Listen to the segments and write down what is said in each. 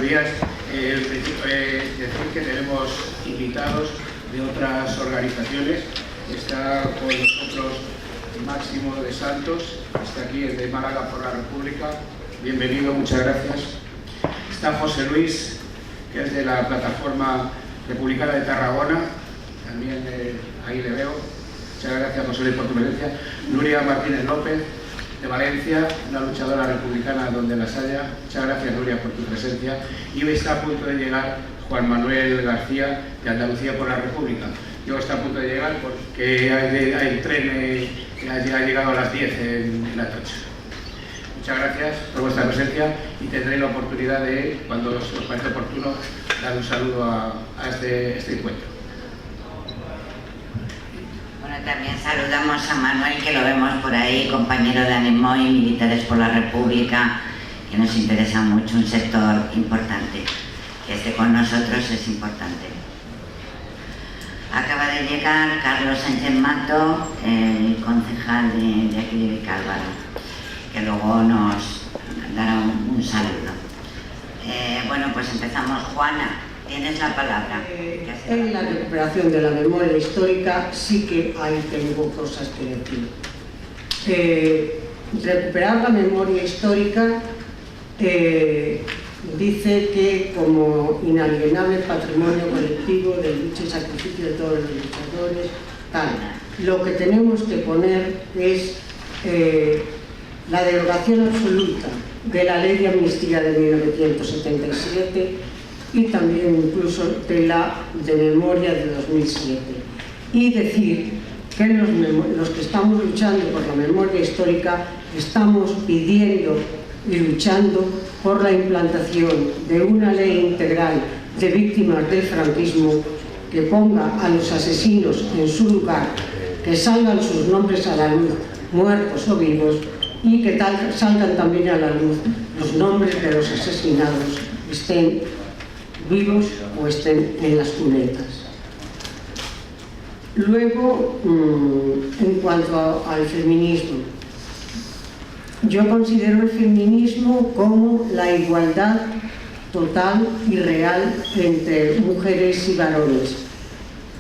Señorías, decir que tenemos invitados de otras organizaciones. Está con nosotros Máximo de Santos, está aquí, es de Málaga por la República. Bienvenido, muchas gracias. Está José Luis, que es de la Plataforma Republicana de Tarragona, también ahí le veo. Muchas gracias, José Luis, por tu presencia. Nuria Martínez López, de Valencia, una luchadora republicana donde las haya. Muchas gracias, Nuria, por tu presencia. Y hoy está a punto de llegar Juan Manuel García, de Andalucía por la República. Yo está a punto de llegar porque hay tren que ha llegado a las 10 en la Atocha. Muchas gracias por vuestra presencia y tendré la oportunidad de, cuando os parezca oportuno, dar un saludo a este encuentro. Bueno, también saludamos a Manuel, que lo vemos por ahí, compañero de ANEMOI, Militares por la República, que nos interesa mucho, un sector importante. Que esté con nosotros es importante. Acaba de llegar Carlos Sánchez Mato, el concejal de aquí de Vicálvaro, que luego nos dará un saludo. Bueno, pues empezamos. Juana, tienes la palabra. En la recuperación de la memoria histórica sí que ahí tengo cosas que decir. Recuperar la memoria histórica dice que como inalienable patrimonio colectivo de lucha y sacrificio de todos los luchadores, tal. Lo que tenemos que poner es la derogación absoluta de la Ley de Amnistía de 1977 y también incluso de la de memoria de 2007. Y decir que los que estamos luchando por la memoria histórica estamos pidiendo y luchando por la implantación de una ley integral de víctimas del franquismo que ponga a los asesinos en su lugar, que salgan sus nombres a la luz, muertos o vivos, y que salgan también a la luz los nombres de los asesinados, estén vivos o estén en las cunetas. Luego, en cuanto al feminismo, yo considero el feminismo como la igualdad total y real entre mujeres y varones.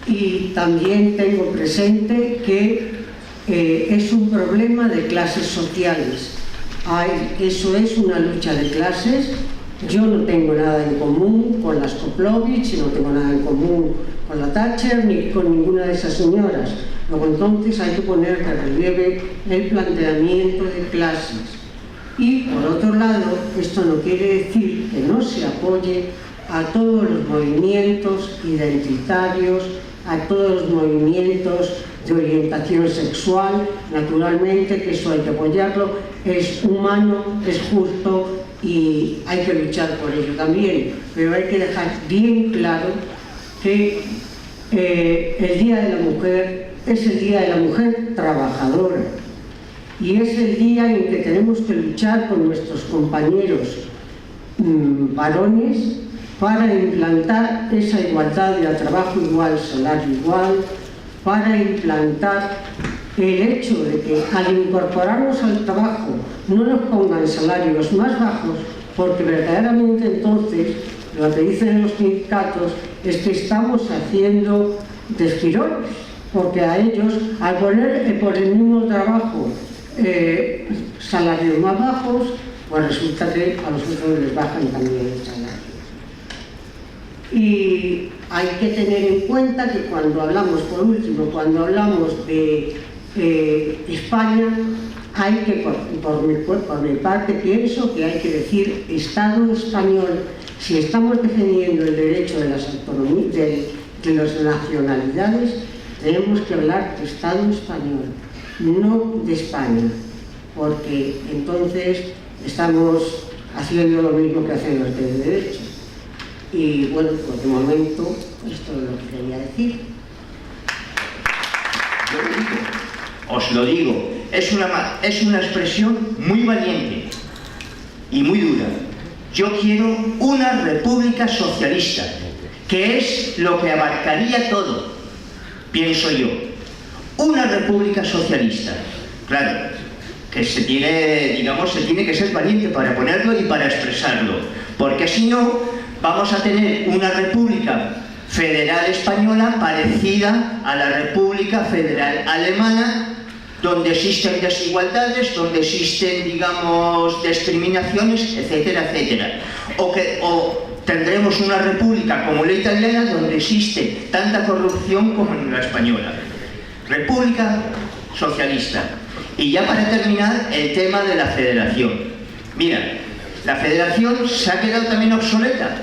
Y también tengo presente que es un problema de clases sociales. Eso es una lucha de clases. Yo no tengo nada en común con las Koplovich, no tengo nada en común con la Thatcher ni con ninguna de esas señoras. Luego entonces hay que poner de relieve el planteamiento de clases. Y por otro lado, esto no quiere decir que no se apoye a todos los movimientos identitarios, a todos los movimientos de orientación sexual. Naturalmente que eso hay que apoyarlo, es humano, es justo y hay que luchar por ello también. Pero hay que dejar bien claro que el Día de la Mujer es el Día de la Mujer trabajadora y es el día en que tenemos que luchar con nuestros compañeros varones para implantar esa igualdad de trabajo igual, salario igual, para implantar el hecho de que al incorporarnos al trabajo no nos pongan salarios más bajos, porque verdaderamente entonces lo que dicen los sindicatos es que estamos haciendo despirones, porque a ellos, al poner por el mismo trabajo salarios más bajos, pues resulta que a los otros les bajan también el salario. Y hay que tener en cuenta que cuando hablamos, por último, cuando hablamos de España, hay que, por mi parte, pienso que hay que decir Estado español. Si estamos defendiendo el derecho de las autonomías, de las nacionalidades, tenemos que hablar de Estado español, no de España, porque entonces estamos haciendo lo mismo que hacen los de derecha. Y bueno, por el momento, esto es lo que quería decir. Os lo digo, es una expresión muy valiente y muy dura. Yo quiero una república socialista, que es lo que abarcaría todo, pienso yo. Una república socialista. Claro, que se tiene que ser valiente para ponerlo y para expresarlo, porque si no, vamos a tener una república federal española parecida a la República Federal Alemana, donde existen desigualdades, donde existen, digamos, discriminaciones, etcétera, etcétera. O tendremos una república como la italiana, donde existe tanta corrupción como en la española. República socialista. Y ya para terminar, el tema de la federación. Mira, la federación se ha quedado también obsoleta.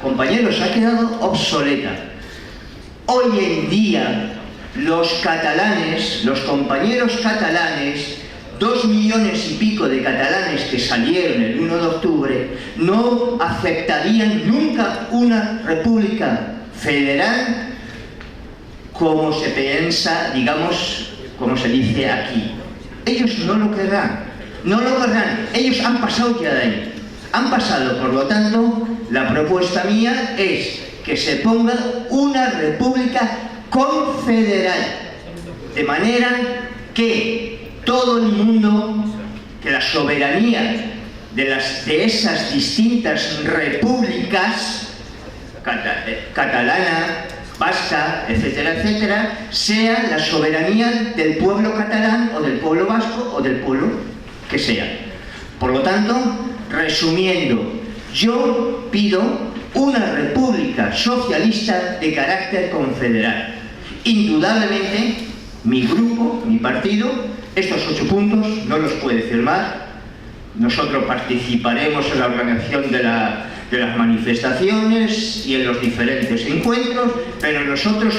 Compañeros, se ha quedado obsoleta. Hoy en día, los catalanes, los compañeros catalanes, 2 millones y pico de catalanes que salieron el 1 de octubre, no aceptarían nunca una república federal como se piensa, digamos, como se dice aquí. Ellos no lo querrán, no lo querrán. Ellos han pasado ya de ahí. Han pasado, por lo tanto, la propuesta mía es que se ponga una república confederal, de manera que todo el mundo, que la soberanía de esas distintas repúblicas, catalana, vasca, etcétera, etcétera, sea la soberanía del pueblo catalán o del pueblo vasco o del pueblo que sea. Por lo tanto, resumiendo, yo pido una república socialista de carácter confederal. Indudablemente, mi grupo, mi partido, estos 8 puntos no los puede firmar. Nosotros participaremos en la organización de las manifestaciones y en los diferentes encuentros, pero nosotros,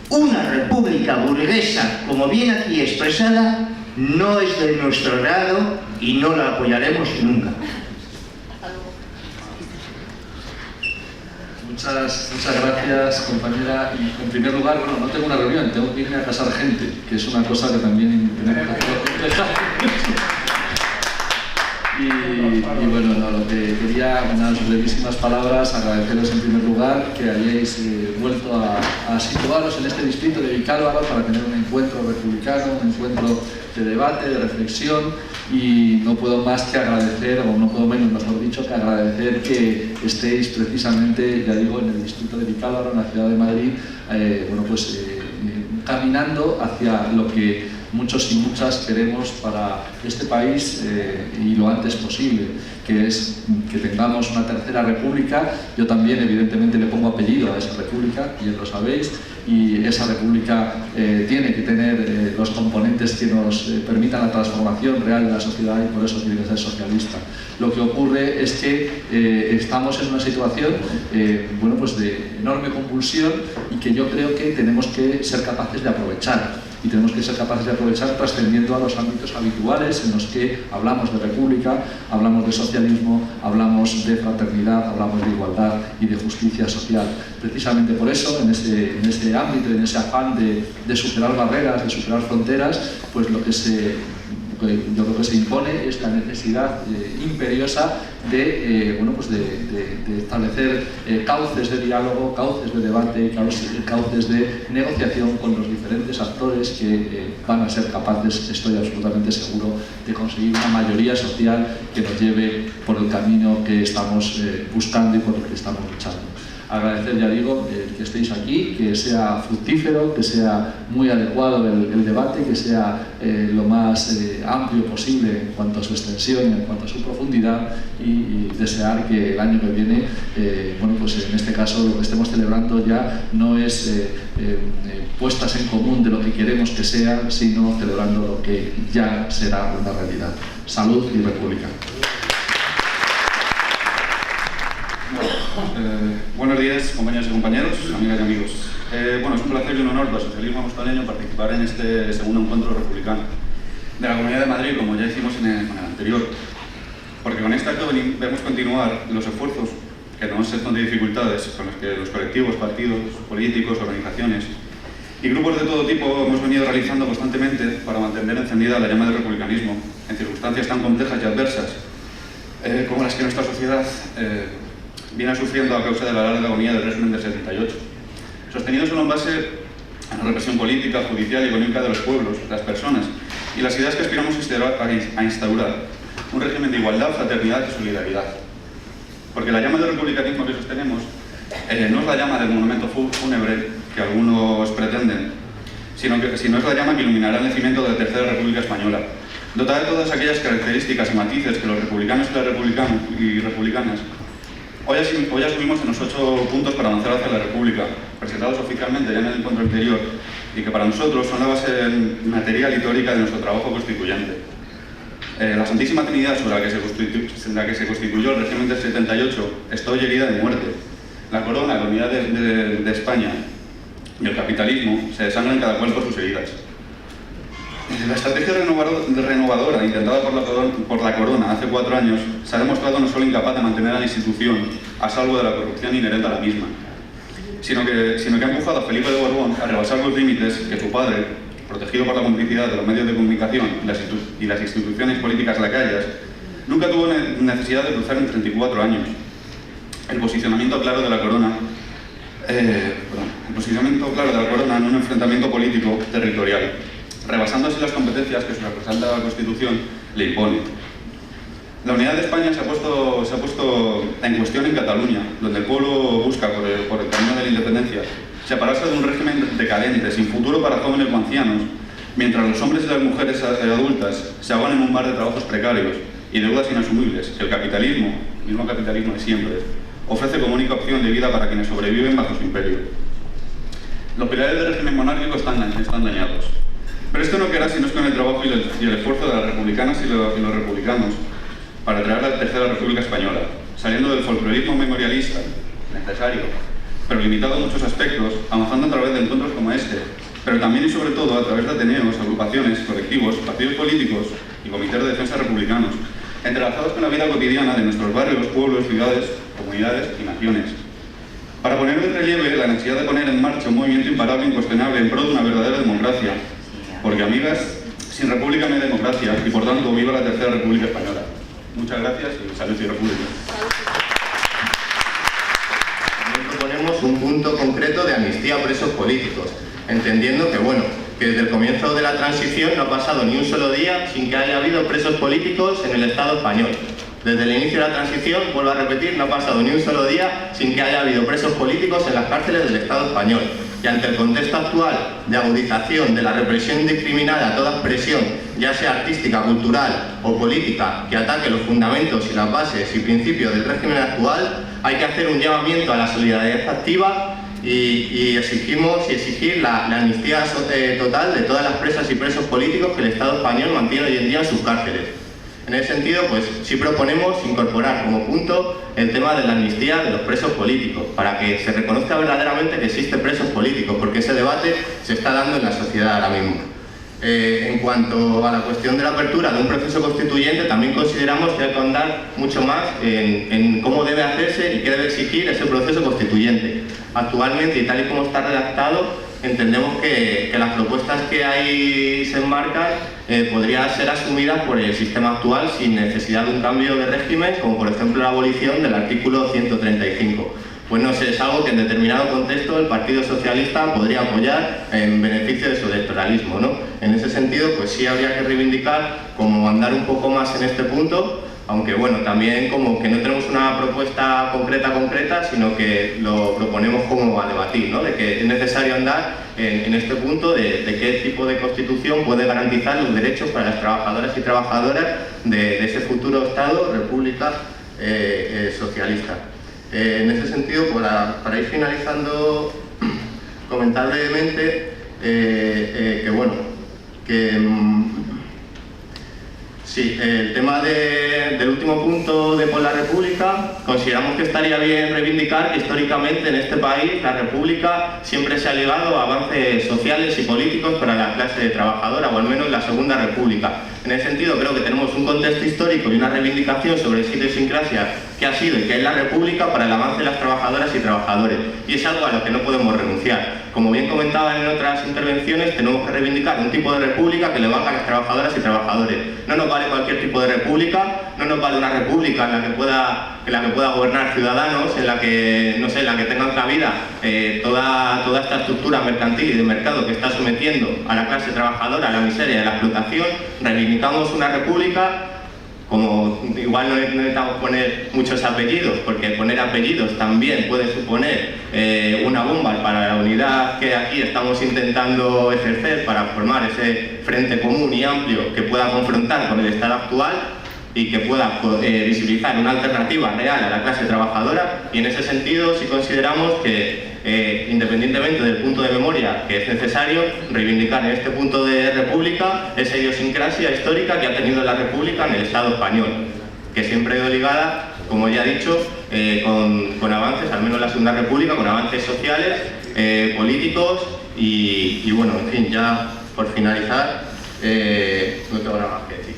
una república burguesa, como viene aquí expresada, no es de nuestro grado y no la apoyaremos nunca. Muchas gracias, compañera. Y en primer lugar, bueno, no tengo una reunión, tengo que irme a casar gente, que es una cosa que también tenemos que hacer. Y bueno, no, lo que quería, unas brevísimas palabras, agradeceros en primer lugar que hayáis vuelto a situaros en este distrito de Vicálvaro para tener un encuentro republicano, un encuentro de debate, de reflexión, y no puedo más que agradecer, o no puedo menos, mejor dicho, que agradecer que estéis precisamente, ya digo, en el distrito de Vicálvaro, en la ciudad de Madrid, bueno, pues caminando hacia lo que muchos y muchas queremos para este país y lo antes posible, que es que tengamos una tercera república. Yo también, evidentemente, le pongo apellido a esa república, bien lo sabéis, y esa república tiene que tener los componentes que nos permitan la transformación real de la sociedad, y por eso tiene que ser socialista. Lo que ocurre es que estamos en una situación bueno, pues de enorme convulsión, y que yo creo que tenemos que ser capaces de aprovechar. Y tenemos que ser capaces de aprovechar trascendiendo a los ámbitos habituales en los que hablamos de república, hablamos de socialismo, hablamos de fraternidad, hablamos de igualdad y de justicia social. Precisamente por eso, en ese ámbito, en ese afán de superar barreras, de superar fronteras, pues yo creo que se impone es la necesidad imperiosa de, bueno, pues de establecer cauces de diálogo, cauces de debate, cauces de negociación con los diferentes actores que van a ser capaces, estoy absolutamente seguro, de conseguir una mayoría social que nos lleve por el camino que estamos buscando y por el que estamos luchando. Agradecer, ya digo, que estéis aquí, que sea fructífero, que sea muy adecuado el debate, que sea lo más amplio posible en cuanto a su extensión y en cuanto a su profundidad, y desear que el año que viene, bueno, pues en este caso lo que estemos celebrando ya no es puestas en común de lo que queremos que sea, sino celebrando lo que ya será una realidad. Salud y República. Buenos días, compañeras y compañeros, amigas y amigos. Bueno, es un placer y un honor para el socialismo apostaleño participar en este segundo encuentro republicano de la Comunidad de Madrid, como ya hicimos en el anterior, porque con este acto debemos continuar los esfuerzos, que no son de dificultades, con los que los colectivos, partidos, políticos, organizaciones y grupos de todo tipo hemos venido realizando constantemente para mantener encendida la llama del republicanismo en circunstancias tan complejas y adversas como las que nuestra sociedad viene sufriendo a causa de la larga agonía del régimen del 78, sostenido solo en base a la represión política, judicial y económica de los pueblos, las personas y las ideas que aspiramos a instaurar, un régimen de igualdad, fraternidad y solidaridad. Porque la llama del republicanismo que sostenemos no es la llama del monumento fúnebre que algunos pretenden, sino es la llama que iluminará el nacimiento de la Tercera República Española, dotada de todas aquellas características y matices que los republicanos y las republicanas hoy asumimos en los 8 puntos para avanzar hacia la República, presentados oficialmente ya en el encuentro anterior, y que para nosotros son la base material y teórica de nuestro trabajo constituyente. La Santísima Trinidad sobre la que se constituyó el régimen del 78 está hoy herida de muerte. La corona, la unidad de España y el capitalismo se desangran cada cual por sus heridas. La estrategia renovadora intentada por la corona hace 4 años se ha demostrado no solo incapaz de mantener a la institución a salvo de la corrupción inherente a la misma, sino que ha empujado a Felipe de Borbón a rebasar los límites que su padre, protegido por la complicidad de los medios de comunicación y las instituciones políticas lacayas, nunca tuvo necesidad de cruzar en 34 años. El posicionamiento claro de la corona en un enfrentamiento político territorial, rebasando así las competencias que su representante la Constitución le impone. La unidad de España se ha puesto en cuestión en Cataluña, donde el pueblo busca, por el camino de la independencia, separarse de un régimen decadente, sin futuro para jóvenes o ancianos, mientras los hombres y las mujeres adultas se ahogan en un mar de trabajos precarios y deudas inasumibles que el capitalismo, el mismo capitalismo de siempre, ofrece como única opción de vida para quienes sobreviven bajo su imperio. Los pilares del régimen monárquico están dañados. Pero esto no quedará si no es con el trabajo y el esfuerzo de las republicanas y los republicanos para crear la Tercera República Española, saliendo del folclorismo memorialista, necesario, pero limitado en muchos aspectos, avanzando a través de encuentros como este, pero también y sobre todo a través de ateneos, agrupaciones, colectivos, partidos políticos y comités de defensa republicanos, entrelazados con la vida cotidiana de nuestros barrios, pueblos, ciudades, comunidades y naciones. Para poner en relieve la necesidad de poner en marcha un movimiento imparable e incuestionable en pro de una verdadera democracia, porque, amigas, sin república no hay democracia y, por tanto, viva la Tercera República Española. Muchas gracias y salud y república. También proponemos un punto concreto de amnistía a presos políticos, entendiendo que, bueno, que desde el comienzo de la transición no ha pasado ni un solo día sin que haya habido presos políticos en el Estado español. Desde el inicio de la transición, vuelvo a repetir, no ha pasado ni un solo día sin que haya habido presos políticos en las cárceles del Estado español. Y ante el contexto actual de agudización de la represión indiscriminada a toda expresión, ya sea artística, cultural o política, que ataque los fundamentos y las bases y principios del régimen actual, hay que hacer un llamamiento a la solidaridad activa y exigir la amnistía total de todas las presas y presos políticos que el Estado español mantiene hoy en día en sus cárceles. En ese sentido, pues sí proponemos incorporar como punto el tema de la amnistía de los presos políticos, para que se reconozca verdaderamente que existen presos políticos, porque ese debate se está dando en la sociedad ahora mismo. En cuanto a la cuestión de la apertura de un proceso constituyente, también consideramos que hay que ahondar mucho más en cómo debe hacerse y qué debe exigir ese proceso constituyente. Actualmente, y tal y como está redactado, entendemos que las propuestas que ahí se enmarcan podrían ser asumidas por el sistema actual sin necesidad de un cambio de régimen, como por ejemplo la abolición del artículo 135. Pues no sé, es algo que en determinado contexto el Partido Socialista podría apoyar en beneficio de su electoralismo, ¿no? En ese sentido, pues sí habría que reivindicar como andar un poco más en este punto, aunque bueno, también como que no tenemos una propuesta concreta, sino que lo proponemos como a debatir, ¿no? De que es necesario andar en este punto de qué tipo de constitución puede garantizar los derechos para las trabajadoras y trabajadoras de ese futuro Estado, República socialista. En ese sentido, para ir finalizando, comentar brevemente sí, el tema del último punto de por la República, consideramos que estaría bien reivindicar que históricamente en este país la República siempre se ha ligado a avances sociales y políticos para la clase trabajadora, o al menos la Segunda República. En ese sentido, creo que tenemos un contexto histórico y una reivindicación sobre esa idiosincrasia que ha sido y que es la República para el avance de las trabajadoras y trabajadores, y es algo a lo que no podemos renunciar. Como bien comentaban en otras intervenciones, tenemos que reivindicar un tipo de república que le valga a las trabajadoras y trabajadores. No nos vale cualquier tipo de república, no nos vale una república en la que pueda gobernar ciudadanos, en la que, no sé, en la que tengan cabida toda esta estructura mercantil y de mercado que está sometiendo a la clase trabajadora a la miseria y a la explotación. Reivindicamos una república como igual no necesitamos poner muchos apellidos, porque poner apellidos también puede suponer una bomba para la unidad que aquí estamos intentando ejercer para formar ese frente común y amplio que pueda confrontar con el Estado actual y que pueda visibilizar una alternativa real a la clase trabajadora. Y en ese sentido sí consideramos que independientemente del punto de memoria que es necesario, reivindicar en este punto de república esa idiosincrasia histórica que ha tenido la república en el Estado español, que siempre ha ido ligada, como ya he dicho, con avances, al menos en la Segunda República, con avances sociales, políticos y bueno, en fin, ya por finalizar, no tengo nada más que decir.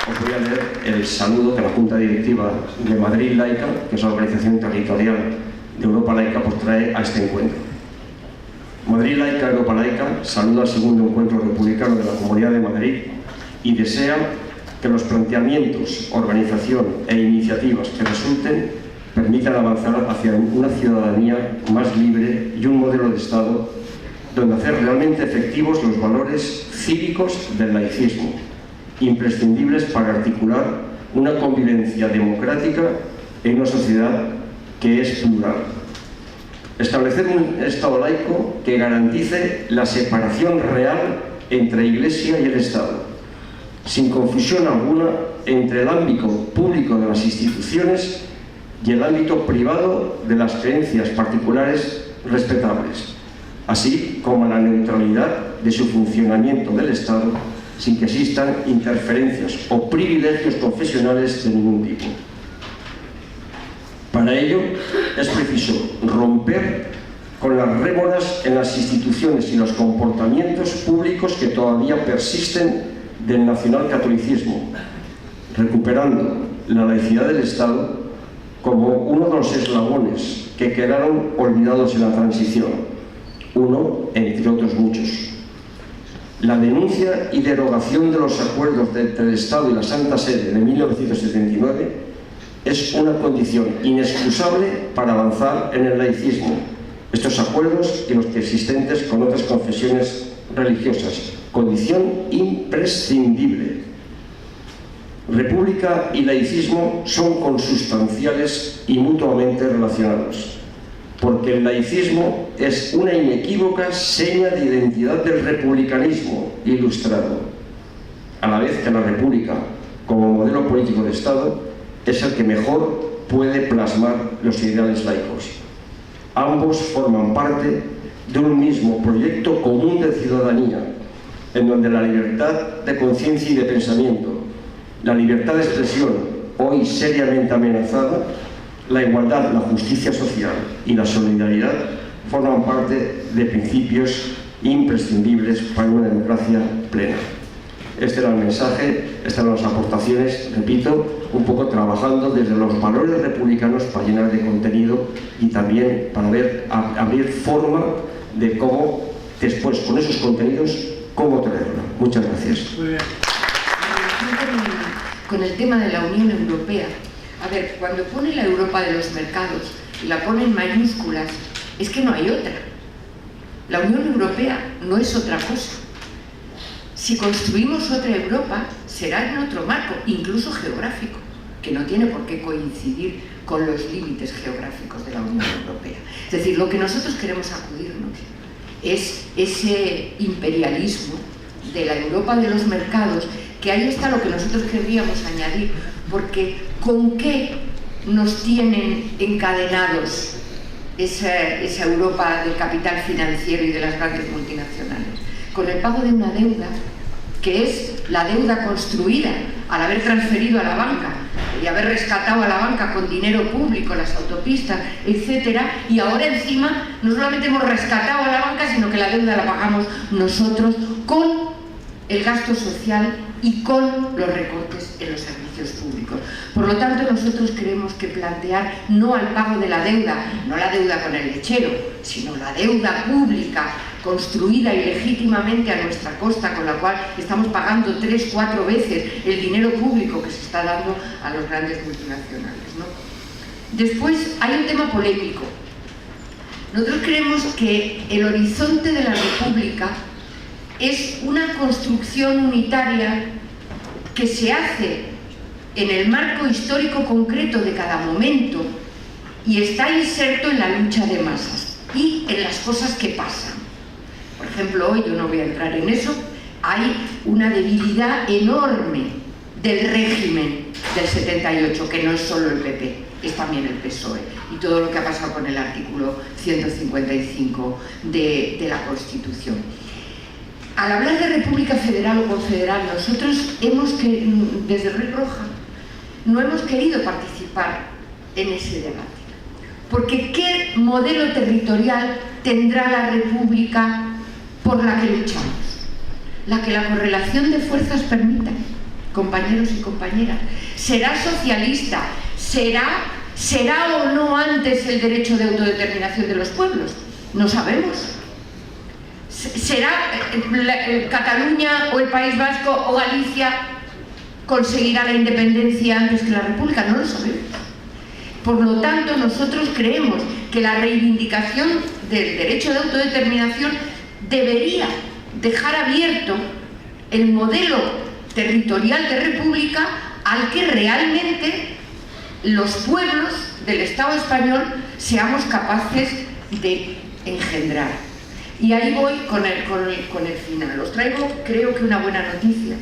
Os voy a leer el saludo que la Junta Directiva de Madrid Laica, que es la organización territorial de Europa Laica, pues trae a este encuentro. Madrid Laica, Europa Laica, saluda al segundo encuentro republicano de la Comunidad de Madrid y desea que los planteamientos, organización e iniciativas que resulten permitan avanzar hacia una ciudadanía más libre y un modelo de Estado donde hacer realmente efectivos los valores cívicos del laicismo, imprescindibles para articular una convivencia democrática en una sociedad que es plural. Establecer un Estado laico que garantice la separación real entre Iglesia y el Estado, sin confusión alguna entre el ámbito público de las instituciones y el ámbito privado de las creencias particulares respetables, así como la neutralidad de su funcionamiento del Estado, sin que existan interferencias o privilegios confesionales de ningún tipo. Para ello es preciso romper con las rémoras en las instituciones y los comportamientos públicos que todavía persisten del nacionalcatolicismo, recuperando la laicidad del Estado como uno de los eslabones que quedaron olvidados en la transición, uno entre otros muchos. La denuncia y derogación de los acuerdos entre el Estado y la Santa Sede de 1979 es una condición inexcusable para avanzar en el laicismo. Estos acuerdos y los existentes con otras confesiones religiosas, condición imprescindible. República y laicismo son consustanciales y mutuamente relacionados, porque el laicismo es una inequívoca seña de identidad del republicanismo ilustrado, a la vez que la República, como modelo político de Estado, es el que mejor puede plasmar los ideales laicos. Ambos forman parte de un mismo proyecto común de ciudadanía, en donde la libertad de conciencia y de pensamiento, la libertad de expresión, hoy seriamente amenazada, la igualdad, la justicia social y la solidaridad forman parte de principios imprescindibles para una democracia plena. Este era el mensaje, estas eran las aportaciones, repito, un poco trabajando desde los valores republicanos para llenar de contenido y también para abrir forma de cómo, después con esos contenidos, cómo traerlo. Muchas gracias. Muy bien. Con el tema de la Unión Europea, a ver, cuando pone la Europa de los mercados y la pone en mayúsculas, es que no hay otra. La Unión Europea no es otra cosa. Si construimos otra Europa, será en otro marco, incluso geográfico, que no tiene por qué coincidir con los límites geográficos de la Unión Europea. Es decir, lo que nosotros queremos acudirnos es ese imperialismo de la Europa de los mercados, que ahí está lo que nosotros querríamos añadir, porque ¿con qué nos tienen encadenados esa Europa del capital financiero y de las grandes multinacionales? Con el pago de una deuda, que es la deuda construida al haber transferido a la banca y haber rescatado a la banca con dinero público, las autopistas, etcétera, y ahora encima no solamente hemos rescatado a la banca, sino que la deuda la pagamos nosotros con el gasto social y con los recortes en los servicios públicos. Por lo tanto, nosotros creemos que plantear no al pago de la deuda, no la deuda con el lechero, sino la deuda pública construida ilegítimamente a nuestra costa, con la cual estamos pagando 3 o 4 veces el dinero público que se está dando a los grandes multinacionales, ¿no? Después hay un tema polémico. Nosotros creemos que el horizonte de la República es una construcción unitaria que se hace en el marco histórico concreto de cada momento y está inserto en la lucha de masas y en las cosas que pasan. Por ejemplo, hoy, yo no voy a entrar en eso, hay una debilidad enorme del régimen del 78, que no es solo el PP, es también el PSOE, y todo lo que ha pasado con el artículo 155 de la Constitución. Al hablar de República Federal o Confederal, nosotros desde Red Roja, no hemos querido participar en ese debate. Porque ¿qué modelo territorial tendrá la República por la que luchamos? La que la correlación de fuerzas permita, compañeros y compañeras. ¿Será socialista? ¿Será o no antes el derecho de autodeterminación de los pueblos? No sabemos. ¿Será Cataluña o el País Vasco o Galicia conseguirá la independencia antes que la República? No lo sabemos. Por lo tanto, nosotros creemos que la reivindicación del derecho de autodeterminación debería dejar abierto el modelo territorial de república al que realmente los pueblos del Estado español seamos capaces de engendrar. Y ahí voy con el final. Os traigo, creo que una buena noticia,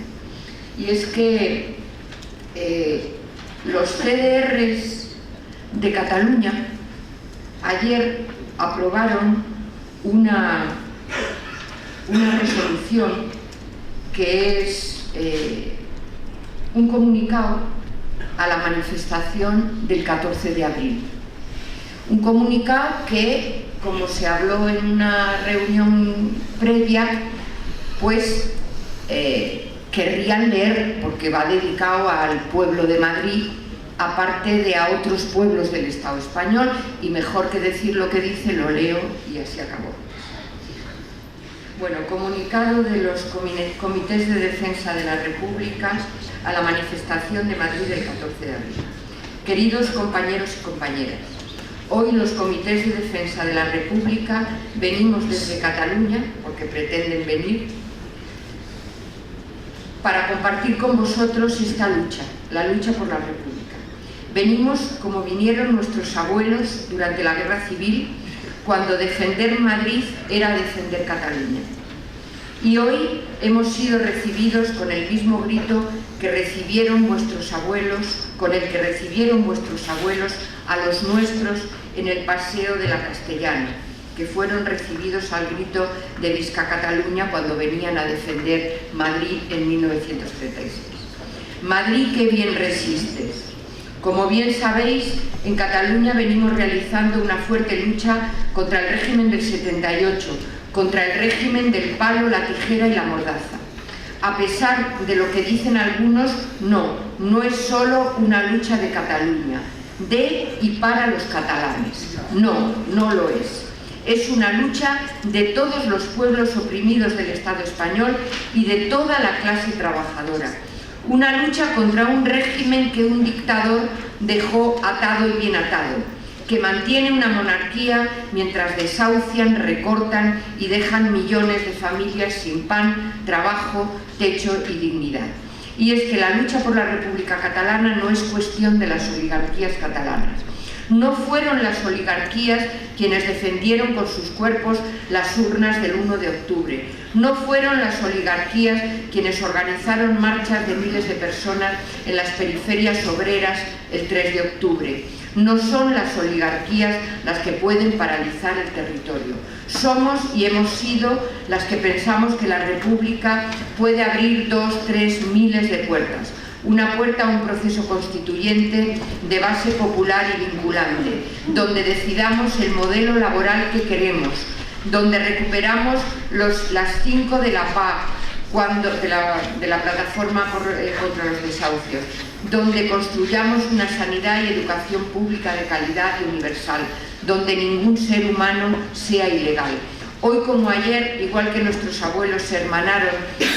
y es que los CDRs de Cataluña ayer aprobaron una resolución que es un comunicado a la manifestación del 14 de abril. Un comunicado que, como se habló en una reunión previa, pues querrían leer, porque va dedicado al pueblo de Madrid, aparte de a otros pueblos del Estado español, y mejor que decir lo que dice, lo leo y así acabó. Bueno, comunicado de los comités de defensa de la República a la manifestación de Madrid del 14 de abril. Queridos compañeros y compañeras, hoy los comités de defensa de la República venimos desde Cataluña, porque pretenden venir, para compartir con vosotros esta lucha, la lucha por la República. Venimos como vinieron nuestros abuelos durante la Guerra Civil, cuando defender Madrid era defender Cataluña. Y hoy hemos sido recibidos con el mismo grito que recibieron vuestros abuelos, con el que recibieron vuestros abuelos a los nuestros en el Paseo de la Castellana, que fueron recibidos al grito de Visca Cataluña cuando venían a defender Madrid en 1936. Madrid, qué bien resistes. Como bien sabéis, en Cataluña venimos realizando una fuerte lucha contra el régimen del 78, contra el régimen del palo, la tijera y la mordaza. A pesar de lo que dicen algunos, no es solo una lucha de Cataluña, de y para los catalanes. No lo es. Es una lucha de todos los pueblos oprimidos del Estado español y de toda la clase trabajadora. Una lucha contra un régimen que un dictador dejó atado y bien atado, que mantiene una monarquía mientras desahucian, recortan y dejan millones de familias sin pan, trabajo, techo y dignidad. Y es que la lucha por la República Catalana no es cuestión de las oligarquías catalanas. No fueron las oligarquías quienes defendieron con sus cuerpos las urnas del 1 de octubre. No fueron las oligarquías quienes organizaron marchas de miles de personas en las periferias obreras el 3 de octubre. No son las oligarquías las que pueden paralizar el territorio. Somos y hemos sido las que pensamos que la República puede abrir 2, 3 miles de puertas. Una puerta a un proceso constituyente de base popular y vinculante, donde decidamos el modelo laboral que queremos, donde recuperamos las 5 de la PA, de la plataforma contra los desahucios, donde construyamos una sanidad y educación pública de calidad y universal, donde ningún ser humano sea ilegal. Hoy como ayer, igual que nuestros abuelos se hermanaron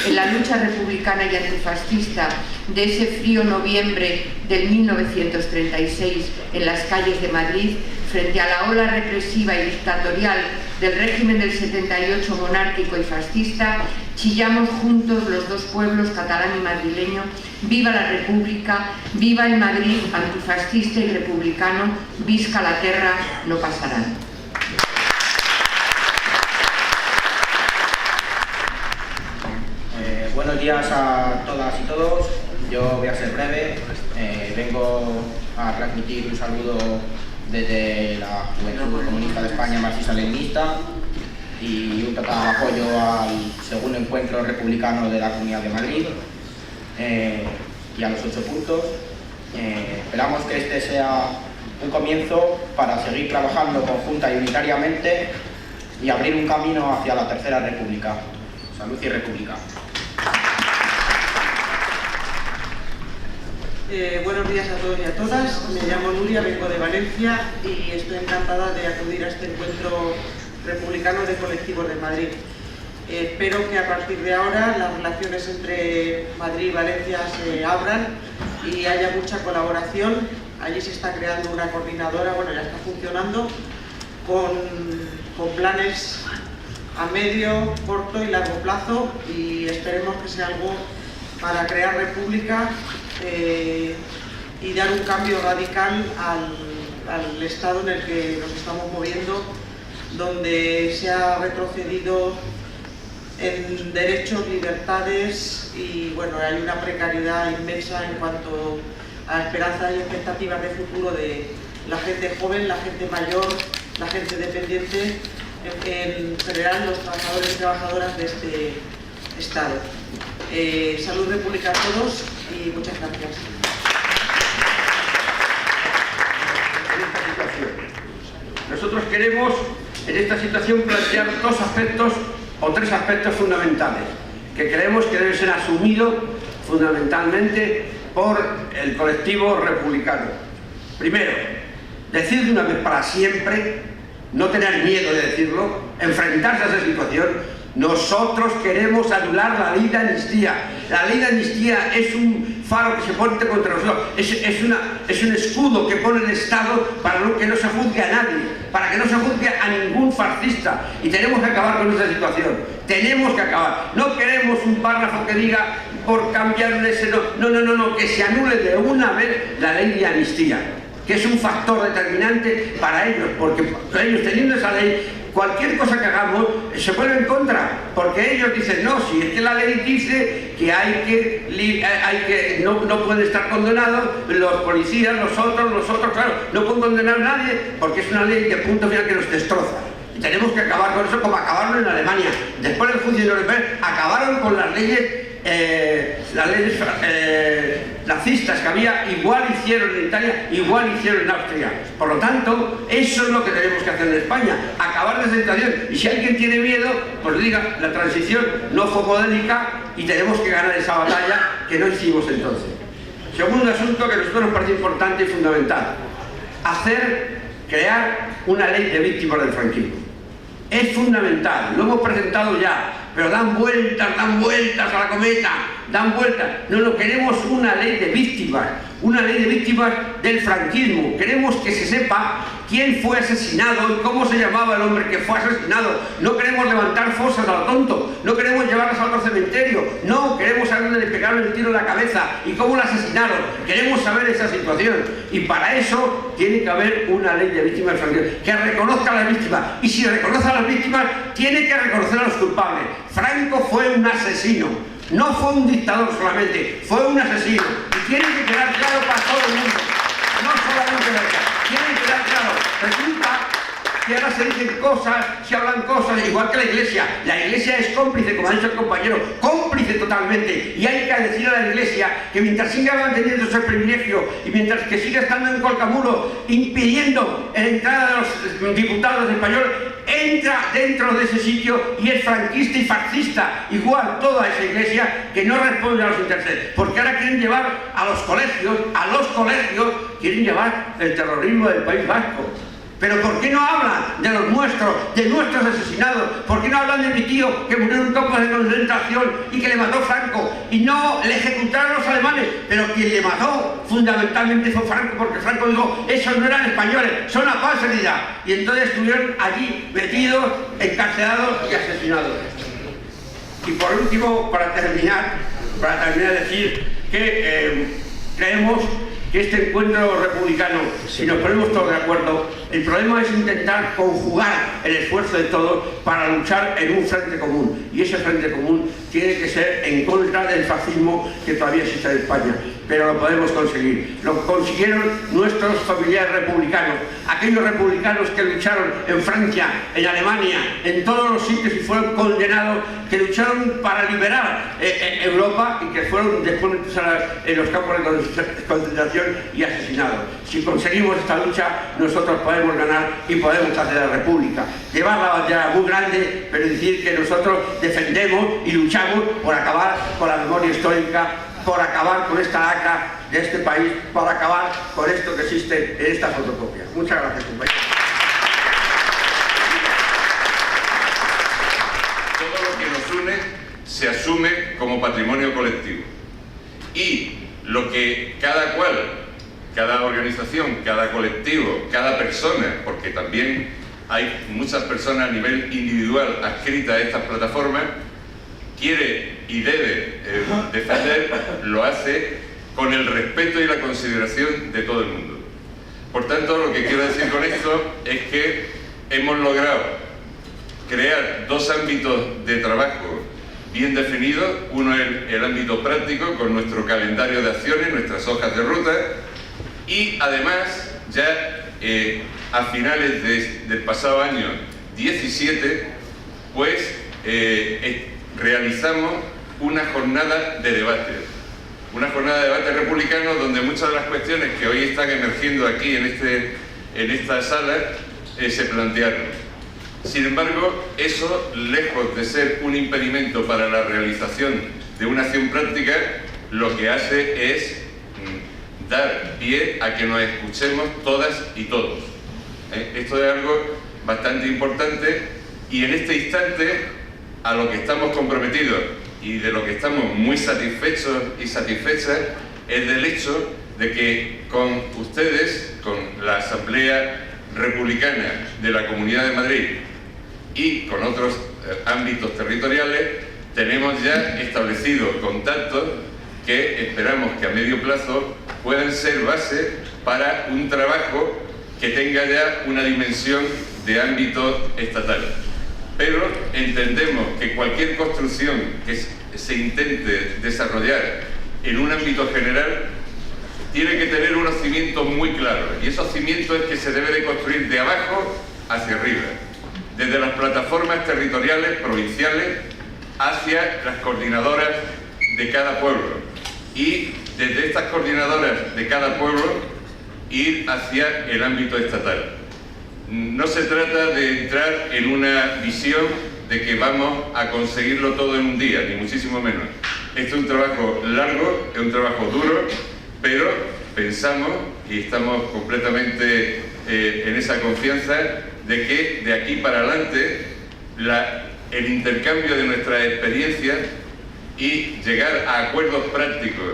en la lucha republicana y antifascista de ese frío noviembre del 1936 en las calles de Madrid, frente a la ola represiva y dictatorial del régimen del 78 monárquico y fascista, chillamos juntos los dos pueblos, catalán y madrileño: viva la República, viva el Madrid antifascista y republicano, visca la terra, no pasarán. Buenos días a todas y todos. Yo voy a ser breve. Vengo a transmitir un saludo desde la Juventud Comunista de España marxista-leninista y un total apoyo al segundo encuentro republicano de la Comunidad de Madrid y a los 8 puntos. Esperamos que este sea un comienzo para seguir trabajando conjunta y unitariamente y abrir un camino hacia la Tercera República. Salud y República. Buenos días a todos y a todas. Me llamo Nuria, vengo de Valencia y estoy encantada de acudir a este encuentro republicano de colectivos de Madrid. Espero que a partir de ahora las relaciones entre Madrid y Valencia se abran y haya mucha colaboración. Allí se está creando una coordinadora, bueno, ya está funcionando, con planes a medio, corto y largo plazo, y esperemos que sea algo para crear república y dar un cambio radical al estado en el que nos estamos moviendo, donde se ha retrocedido en derechos, libertades y bueno, hay una precariedad inmensa en cuanto a esperanzas y expectativas de futuro de la gente joven, la gente mayor, la gente dependiente, en general los trabajadores y trabajadoras de este estado. Salud República a todos y muchas gracias. Nosotros queremos en esta situación plantear dos aspectos o tres aspectos fundamentales que creemos que deben ser asumidos fundamentalmente por el colectivo republicano. Primero, decir de una vez para siempre, no tener miedo de decirlo, enfrentarse a esa situación. Nosotros queremos anular la ley de amnistía. La ley de amnistía es un faro que se pone contra nosotros, es un escudo que pone el Estado para que no se juzgue a nadie, para que no se juzgue a ningún fascista, y tenemos que acabar con esa situación. Tenemos que acabar. No queremos un párrafo que diga por cambiar ese no, que se anule de una vez la ley de amnistía, que es un factor determinante para ellos, porque ellos teniendo esa ley, cualquier cosa que hagamos se vuelve en contra, porque ellos dicen, no, si es que la ley dice que no pueden estar condenados los policías, nosotros, claro, no pueden condenar a nadie, porque es una ley de punto final que nos destroza. Y tenemos que acabar con eso, como acabaron en Alemania. Después del juicio de Nuremberg, acabaron con las leyes nazistas que había, igual hicieron en Italia, igual hicieron en Austria. Por lo tanto, eso es lo que tenemos que hacer en España, acabar de esa situación. Y si alguien tiene miedo, pues diga, la transición no fue modélica y tenemos que ganar esa batalla que no hicimos entonces. Segundo asunto que a nosotros nos parece importante y fundamental: crear una ley de víctimas del franquismo. Es fundamental, lo hemos presentado ya, pero dan vueltas a la cometa, dan vueltas. No, queremos una ley de víctimas del franquismo. Queremos que se sepa quién fue asesinado y cómo se llamaba el hombre que fue asesinado. No queremos levantar fosas a lo tonto, no queremos llevarlas a otro cementerio, no queremos saber dónde le pegaron el tiro en la cabeza y cómo la asesinaron. Queremos saber esa situación, y para eso tiene que haber una ley de víctimas del franquismo que reconozca a las víctimas, y si reconoce a las víctimas tiene que reconocer a los culpables. Franco fue un asesino, no fue un dictador solamente, fue un asesino, y tiene que quedar claro para todo el mundo, no solamente la verdad, tiene que quedar claro. Resulta que ahora se dicen cosas, se hablan cosas, igual que la Iglesia es cómplice, como ha dicho el compañero, cómplice totalmente, y hay que decir a la Iglesia que mientras siga manteniendo ese privilegio y mientras que siga estando en Colcamuro impidiendo la entrada de los diputados españoles, entra dentro de ese sitio y es franquista y fascista, igual toda esa Iglesia que no responde a los intereses, porque ahora quieren llevar a los colegios, quieren llevar el terrorismo del País Vasco. Pero ¿por qué no hablan de los nuestros, de nuestros asesinados? ¿Por qué no hablan de mi tío que murió en un campo de concentración y que le mató Franco? Y no le ejecutaron los alemanes, pero quien le mató fundamentalmente fue Franco, porque Franco dijo, esos no eran españoles, son apátridas. Y entonces estuvieron allí metidos, encarcelados y asesinados. Y por último, para terminar decir que creemos que este encuentro republicano, si nos ponemos todos de acuerdo, el problema es intentar conjugar el esfuerzo de todos para luchar en un frente común. Y ese frente común tiene que ser en contra del fascismo que todavía existe en España. Pero lo podemos conseguir. Lo consiguieron nuestros familiares republicanos, aquellos republicanos que lucharon en Francia, en Alemania, en todos los sitios y fueron condenados, que lucharon para liberar Europa y que fueron después en los campos de concentración y asesinados. Si conseguimos esta lucha, nosotros podemos ganar y podemos hacer la república. Llevar la bandera muy grande, pero decir que nosotros defendemos y luchamos por acabar con la memoria histórica, por acabar con esta lacra de este país, por acabar con esto que existe en esta fotocopia. Muchas gracias, compañeros. Todo lo que nos une se asume como patrimonio colectivo. Y lo que cada cual, cada organización, cada colectivo, cada persona, porque también hay muchas personas a nivel individual adscritas a estas plataformas, quiere y debe defender, lo hace con el respeto y la consideración de todo el mundo. Por tanto, lo que quiero decir con esto es que hemos logrado crear dos ámbitos de trabajo bien definidos. Uno es el ámbito práctico, con nuestro calendario de acciones, nuestras hojas de ruta, y además ya a finales del pasado año 17, pues realizamos una jornada de debate. Una jornada de debate republicano donde muchas de las cuestiones que hoy están emergiendo aquí en esta sala se plantearon. Sin embargo, eso, lejos de ser un impedimento para la realización de una acción práctica, lo que hace es dar pie a que nos escuchemos todas y todos. Esto es algo bastante importante y en este instante a lo que estamos comprometidos y de lo que estamos muy satisfechos y satisfechas es del hecho de que con ustedes, con la Asamblea Republicana de la Comunidad de Madrid y con otros ámbitos territoriales, tenemos ya establecidos contactos que esperamos que a medio plazo puedan ser base para un trabajo que tenga ya una dimensión de ámbito estatal. Pero entendemos que cualquier construcción que se intente desarrollar en un ámbito general tiene que tener unos cimientos muy claros, y esos cimientos es que se debe de construir de abajo hacia arriba, desde las plataformas territoriales, provinciales, hacia las coordinadoras de cada pueblo, y desde estas coordinadoras de cada pueblo ir hacia el ámbito estatal. No se trata de entrar en una visión de que vamos a conseguirlo todo en un día, ni muchísimo menos. Esto es un trabajo largo, es un trabajo duro, pero pensamos y estamos completamente en esa confianza de que de aquí para adelante el intercambio de nuestras experiencias y llegar a acuerdos prácticos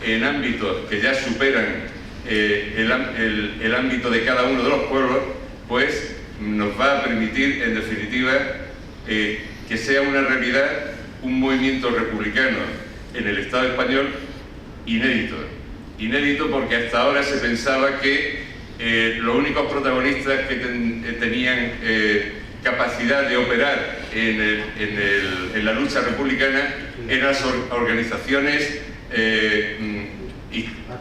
en ámbitos que ya superan el ámbito de cada uno de los pueblos, pues nos va a permitir, en definitiva, que sea una realidad un movimiento republicano en el Estado español inédito. Inédito porque hasta ahora se pensaba que los únicos protagonistas que tenían capacidad de operar en la lucha republicana eran las organizaciones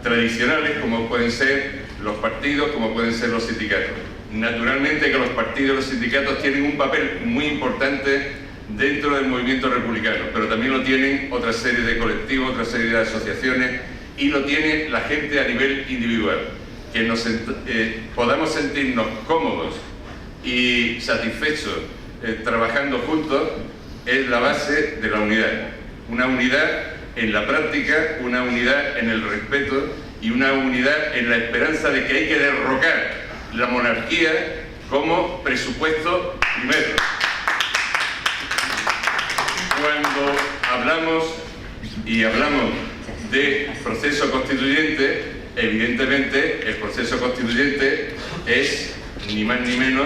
tradicionales, como pueden ser los partidos, como pueden ser los sindicatos. Naturalmente que los partidos y los sindicatos tienen un papel muy importante dentro del movimiento republicano, pero también lo tienen otra serie de colectivos, otra serie de asociaciones, y lo tiene la gente a nivel individual. Que podamos sentirnos cómodos y satisfechos trabajando juntos es la base de la unidad. Una unidad en la práctica, una unidad en el respeto y una unidad en la esperanza de que hay que derrocar la monarquía como presupuesto primero. Cuando hablamos de proceso constituyente, evidentemente el proceso constituyente es ni más ni menos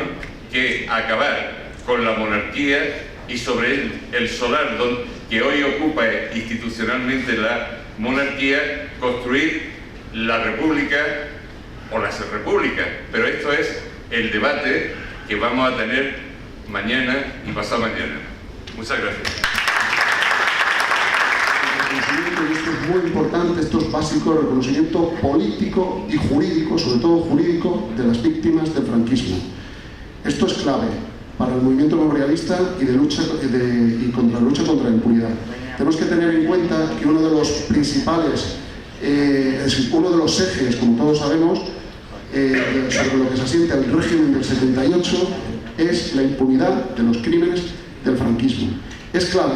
que acabar con la monarquía y sobre el solar que hoy ocupa institucionalmente la monarquía, construir la república o las repúblicas. Pero esto es el debate que vamos a tener mañana y pasado mañana. Muchas gracias. Esto es muy importante, esto es básico, el reconocimiento político y jurídico, sobre todo jurídico, de las víctimas del franquismo. Esto es clave para el movimiento memorialista y contra la lucha contra la impunidad. Tenemos que tener en cuenta que uno de los principales, uno de los ejes, como todos sabemos, sobre lo que se asienta el régimen del 78, es la impunidad de los crímenes del franquismo. Es clave.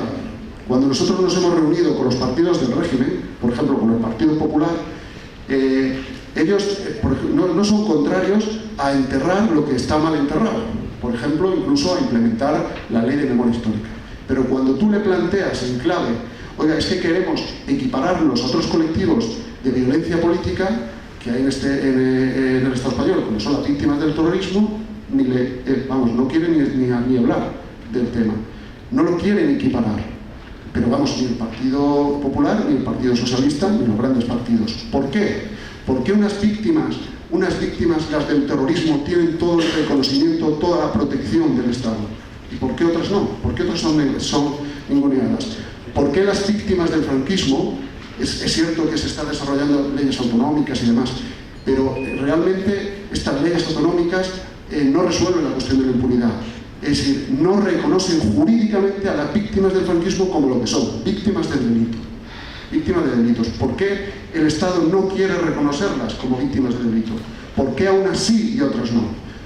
Cuando nosotros nos hemos reunido con los partidos del régimen, por ejemplo con el Partido Popular, ellos no son contrarios a enterrar lo que está mal enterrado, por ejemplo incluso a implementar la ley de memoria histórica. Pero cuando tú le planteas en clave, oiga, es que queremos equipararnos a otros colectivos de violencia política que hay en el Estado español, como son las víctimas del terrorismo, no quieren ni hablar del tema, no lo quieren equiparar. Pero vamos, ni el Partido Popular, ni el Partido Socialista, ni los grandes partidos. ¿Por qué? Porque unas víctimas, las del terrorismo, tienen todo el reconocimiento, toda la protección del Estado. ¿Y por qué otras no? ¿Por qué otras son ninguneadas? ¿Por qué las víctimas del franquismo, es cierto que se están desarrollando leyes autonómicas y demás, pero realmente estas leyes autonómicas no resuelven la cuestión de la impunidad? Es decir, no reconocen jurídicamente a las víctimas del franquismo como lo que son, víctimas del delito. Víctimas de delitos. ¿Por qué el Estado no quiere reconocerlas como víctimas de delito? ¿Por qué a unas sí y a otras no?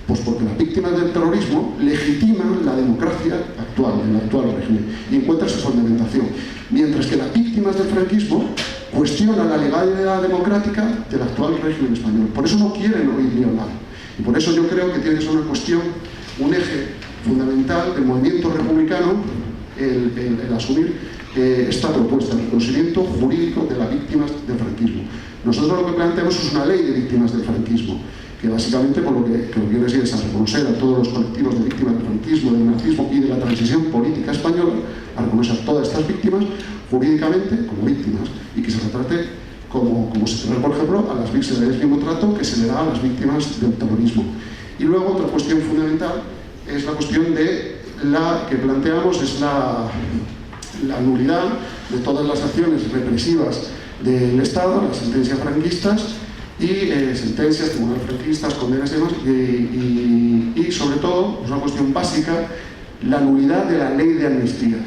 Pues porque las víctimas del terrorismo legitiman la democracia actual, el actual régimen, y encuentran su fundamentación. Mientras que las víctimas del franquismo cuestionan la legalidad democrática del actual régimen español. Por eso no quieren oír ni hablar. Y por eso yo creo que tiene que ser una cuestión, un eje fundamental del movimiento republicano, el asumir esta propuesta, el reconocimiento jurídico de las víctimas del franquismo. Nosotros lo que planteamos es una ley de víctimas del franquismo, que básicamente por lo que viene es a reconocer a todos los colectivos de víctimas del franquismo, del nazismo y de la transición política española, a reconocer a todas estas víctimas jurídicamente como víctimas y que se retrate como se trata, por ejemplo, a las víctimas del mismo trato que se le da a las víctimas del terrorismo. Y luego otra cuestión fundamental es la cuestión de la que planteamos, es la nulidad de todas las acciones represivas del Estado, las sentencias franquistas y sentencias, tribunales franquistas, condenas y demás, y sobre todo, es una cuestión básica, la nulidad de la ley de amnistía.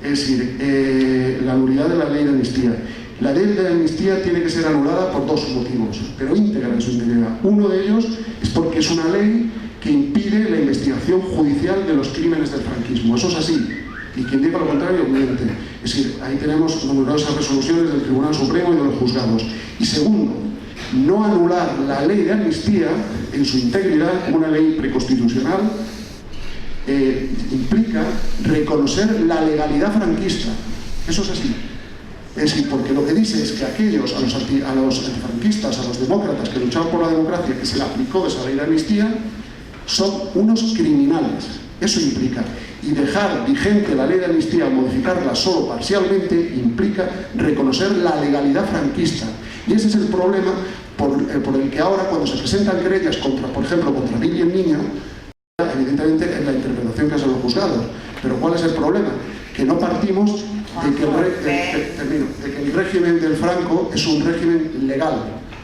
Es decir, la nulidad de la ley de amnistía. La ley de amnistía tiene que ser anulada por dos motivos, pero íntegra en su integridad. Uno de ellos es porque es una ley que impide la investigación judicial de los crímenes del franquismo. Eso es así. Y quien diga lo contrario, miente. Es decir, ahí tenemos numerosas resoluciones del Tribunal Supremo y de los juzgados. Y segundo, no anular la ley de amnistía en su integridad como una ley preconstitucional implica reconocer la legalidad franquista. Eso es así. Es decir, porque lo que dice es que aquellos, a los antifranquistas, a los demócratas que luchaban por la democracia, que se le aplicó esa ley de amnistía, son unos criminales. Eso implica. Y dejar vigente la ley de amnistía, modificarla solo parcialmente, implica reconocer la legalidad franquista. Y ese es el problema por el que ahora, cuando se presentan querellas, por ejemplo, contra Bill y el niño, evidentemente es la interpretación que hacen los juzgados. Pero ¿cuál es el problema? Que no partimos de que el régimen del Franco es un régimen legal.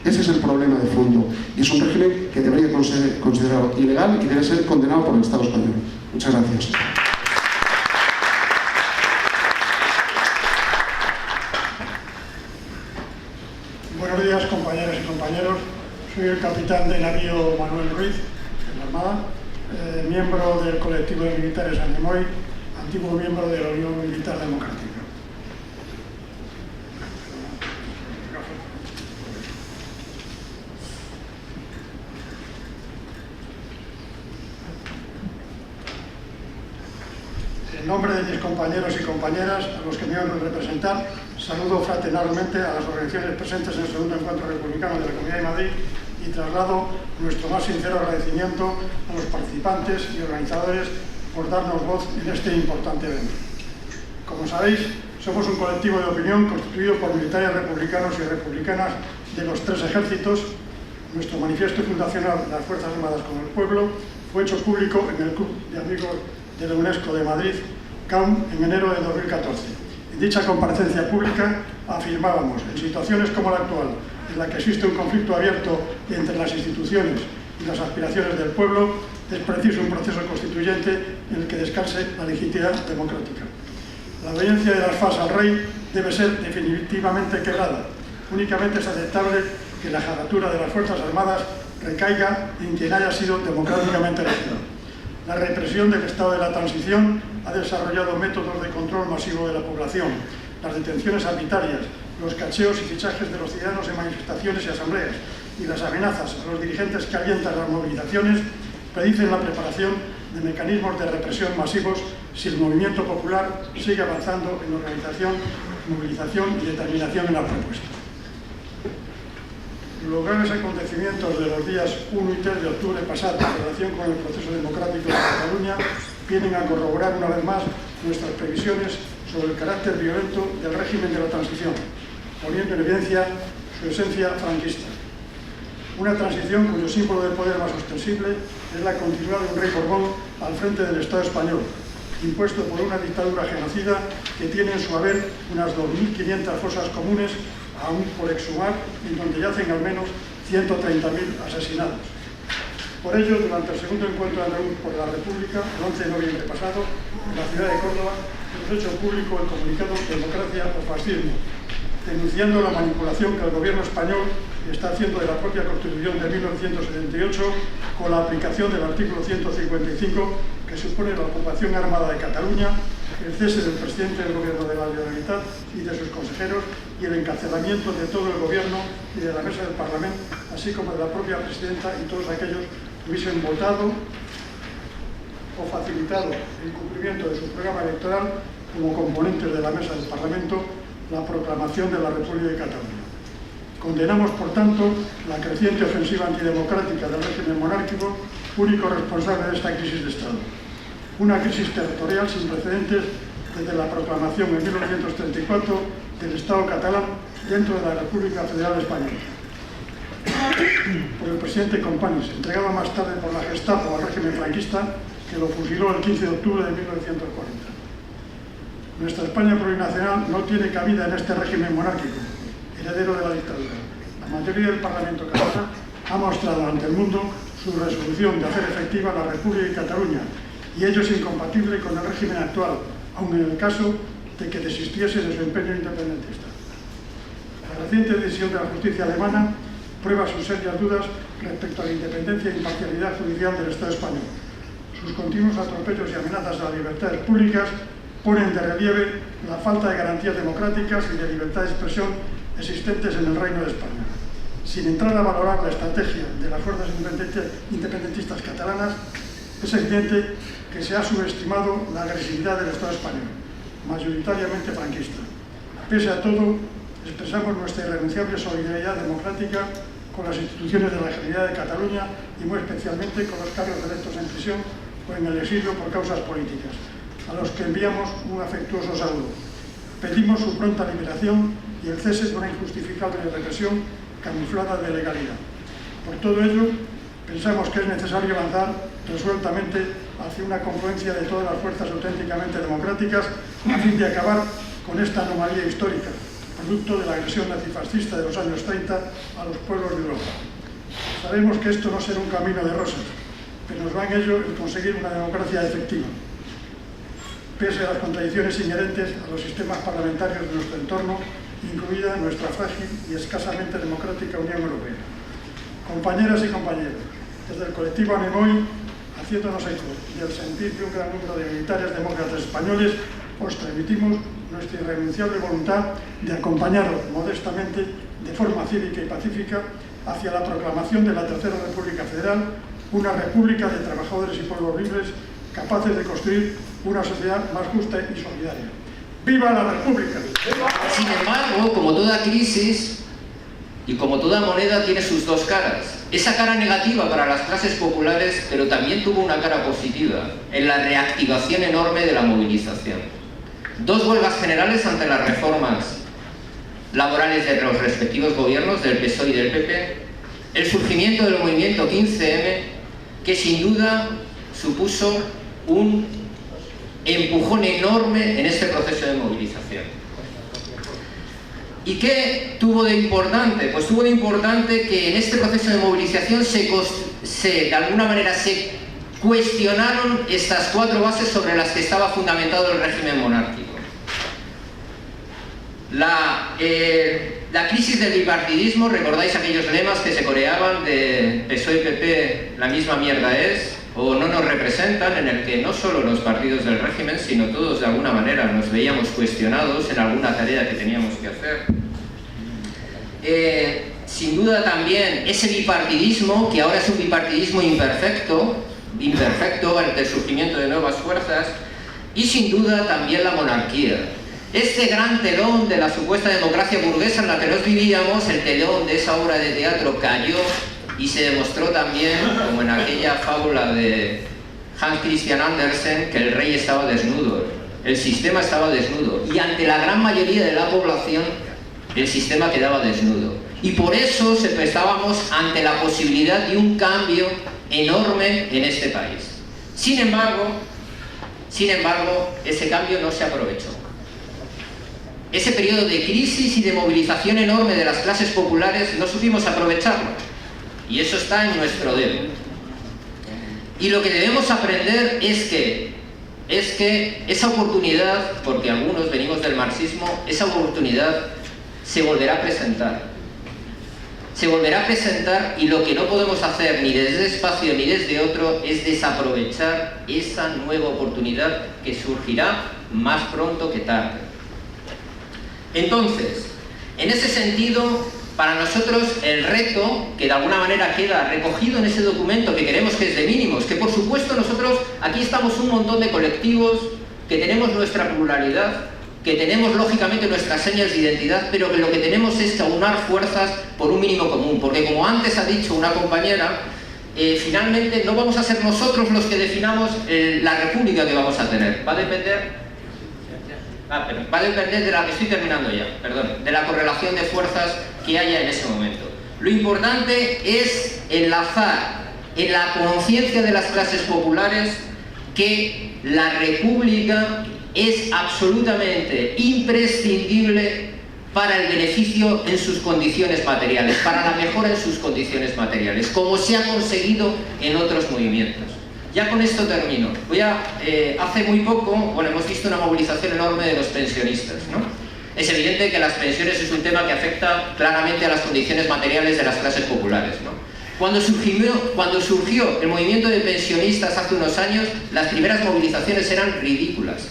Ese es el problema de fondo. Y es un régimen que debería ser considerado ilegal y que debe ser condenado por el Estado español. Muchas gracias. Buenos días, compañeras y compañeros. Soy el capitán de navío Manuel Ruiz, de la Armada, miembro del colectivo de militares Andemoy, antiguo miembro de la Unión Militar Democrática. nombre de mis compañeros y compañeras, a los que me honro representar, saludo fraternalmente a las organizaciones presentes en el segundo encuentro republicano de la Comunidad de Madrid y traslado nuestro más sincero agradecimiento a los participantes y organizadores por darnos voz en este importante evento. Como sabéis, somos un colectivo de opinión constituido por militares republicanos y republicanas de los tres ejércitos. Nuestro manifiesto fundacional de las Fuerzas Armadas con el Pueblo fue hecho público en el Club de Amigos de la UNESCO de Madrid, CAUM, en enero de 2014. En dicha comparecencia pública afirmábamos, en situaciones como la actual, en la que existe un conflicto abierto entre las instituciones y las aspiraciones del pueblo, es preciso un proceso constituyente en el que descanse la legitimidad democrática. La obediencia de las FAS al rey debe ser definitivamente quebrada. Únicamente es aceptable que la jefatura de las Fuerzas Armadas recaiga en quien haya sido democráticamente elegido. La represión del estado de la transición ha desarrollado métodos de control masivo de la población, las detenciones arbitrarias, los cacheos y fichajes de los ciudadanos en manifestaciones y asambleas y las amenazas a los dirigentes que alientan las movilizaciones predicen la preparación de mecanismos de represión masivos si el movimiento popular sigue avanzando en organización, movilización y determinación en la propuesta. Los graves acontecimientos de los días 1 y 3 de octubre pasado en relación con el proceso democrático de Cataluña vienen a corroborar una vez más nuestras previsiones sobre el carácter violento del régimen de la transición, poniendo en evidencia su esencia franquista. Una transición cuyo símbolo de poder más ostensible es la continuidad de un rey Borbón al frente del Estado español, impuesto por una dictadura genocida que tiene en su haber unas 2.500 fosas comunes aún por exhumar, en donde yacen al menos 130.000 asesinados. Por ello, durante el segundo encuentro andaluz por la República, el 11 de noviembre pasado, en la ciudad de Córdoba, hemos hecho público el comunicado Democracia o Fascismo, denunciando la manipulación que el gobierno español está haciendo de la propia Constitución de 1978 con la aplicación del artículo 155, que supone la ocupación armada de Cataluña, el cese del presidente del Gobierno de la Generalitat y de sus consejeros y el encarcelamiento de todo el Gobierno y de la mesa del Parlamento, así como de la propia presidenta y todos aquellos que hubiesen votado o facilitado el cumplimiento de su programa electoral como componentes de la mesa del Parlamento la proclamación de la República de Cataluña. Condenamos, por tanto, la creciente ofensiva antidemocrática del régimen monárquico, único responsable de esta crisis de Estado. Una crisis territorial sin precedentes desde la proclamación en 1934 del Estado catalán dentro de la República Federal Española por el presidente Companys, entregado más tarde por la Gestapo al régimen franquista, que lo fusiló el 15 de octubre de 1940. Nuestra España plurinacional no tiene cabida en este régimen monárquico, heredero de la dictadura. La mayoría del Parlamento catalán ha mostrado ante el mundo su resolución de hacer efectiva la República de Cataluña, y ello es incompatible con el régimen actual, aun en el caso de que desistiese de su empeño independentista. La reciente decisión de la justicia alemana prueba sus serias dudas respecto a la independencia e imparcialidad judicial del Estado español. Sus continuos atropellos y amenazas a las libertades públicas ponen de relieve la falta de garantías democráticas y de libertad de expresión existentes en el Reino de España. Sin entrar a valorar la estrategia de las fuerzas independentistas catalanas, es evidente que se ha subestimado la agresividad del Estado español, mayoritariamente franquista. Pese a todo, expresamos nuestra irrenunciable solidaridad democrática con las instituciones de la Generalidad de Cataluña y muy especialmente con los cargos electos en prisión o en el exilio por causas políticas, a los que enviamos un afectuoso saludo. Pedimos su pronta liberación y el cese de una injustificable represión camuflada de legalidad. Por todo ello, pensamos que es necesario avanzar resueltamente hacia una confluencia de todas las fuerzas auténticamente democráticas a fin de acabar con esta anomalía histórica, producto de la agresión nazifascista de los años 30 a los pueblos de Europa. Sabemos que esto no será un camino de rosas, pero nos va en ello el conseguir una democracia efectiva, pese a las contradicciones inherentes a los sistemas parlamentarios de nuestro entorno, incluida nuestra frágil y escasamente democrática Unión Europea. Compañeras y compañeros, desde el colectivo ANEMOI, haciéndonos eco del sentir de un gran número de militares demócratas españoles, os transmitimos nuestra irrenunciable voluntad de acompañaros modestamente, de forma cívica y pacífica, hacia la proclamación de la Tercera República Federal, una república de trabajadores y pueblos libres capaces de construir una sociedad más justa y solidaria. ¡Viva la República! Sin embargo, como toda crisis y como toda moneda tiene sus dos caras. Esa cara negativa para las clases populares, pero también tuvo una cara positiva en la reactivación enorme de la movilización. 2 huelgas generales ante las reformas laborales de los respectivos gobiernos, del PSOE y del PP, el surgimiento del movimiento 15M, que sin duda supuso un empujón enorme en este proceso de movilización. ¿Y qué tuvo de importante? Pues tuvo de importante que en este proceso de movilización de alguna manera se cuestionaron estas 4 bases sobre las que estaba fundamentado el régimen monárquico. La crisis del bipartidismo, recordáis aquellos lemas que se coreaban de PSOE y PP, la misma mierda es, o no nos representan, en el que no solo los partidos del régimen, sino todos de alguna manera nos veíamos cuestionados en alguna tarea que teníamos que hacer. Sin duda también ese bipartidismo, que ahora es un bipartidismo imperfecto ante el surgimiento de nuevas fuerzas, y sin duda también la monarquía. Este gran telón de la supuesta democracia burguesa en la que nos vivíamos, el telón de esa obra de teatro cayó y se demostró también, como en aquella fábula de Hans Christian Andersen, que el rey estaba desnudo, el sistema estaba desnudo, y ante la gran mayoría de la población el sistema quedaba desnudo. Y por eso estábamos ante la posibilidad de un cambio enorme en este país. Sin embargo, ese cambio no se aprovechó. Ese periodo de crisis y de movilización enorme de las clases populares no supimos aprovecharlo. Y eso está en nuestro dedo. Y lo que debemos aprender es que esa oportunidad, porque algunos venimos del marxismo, esa oportunidad se volverá a presentar. Se volverá a presentar, y lo que no podemos hacer ni desde espacio ni desde otro es desaprovechar esa nueva oportunidad que surgirá más pronto que tarde. Entonces, en ese sentido, para nosotros el reto, que de alguna manera queda recogido en ese documento que queremos que es de mínimos, que por supuesto nosotros aquí estamos un montón de colectivos que tenemos nuestra pluralidad, que tenemos lógicamente nuestras señas de identidad, pero que lo que tenemos es que aunar fuerzas por un mínimo común, porque como antes ha dicho una compañera, finalmente no vamos a ser nosotros los que definamos la república que vamos a tener, va a depender de la que estoy terminando ya, perdón, de la correlación de fuerzas que haya en ese momento. Lo importante es enlazar en la conciencia de las clases populares que la república es absolutamente imprescindible para el beneficio en sus condiciones materiales, para la mejora en sus condiciones materiales, como se ha conseguido en otros movimientos. Ya con esto termino. Hace muy poco, hemos visto una movilización enorme de los pensionistas, ¿no? Es evidente que las pensiones es un tema que afecta claramente a las condiciones materiales de las clases populares, ¿no? Cuando surgió el movimiento de pensionistas hace unos años, las primeras movilizaciones eran ridículas.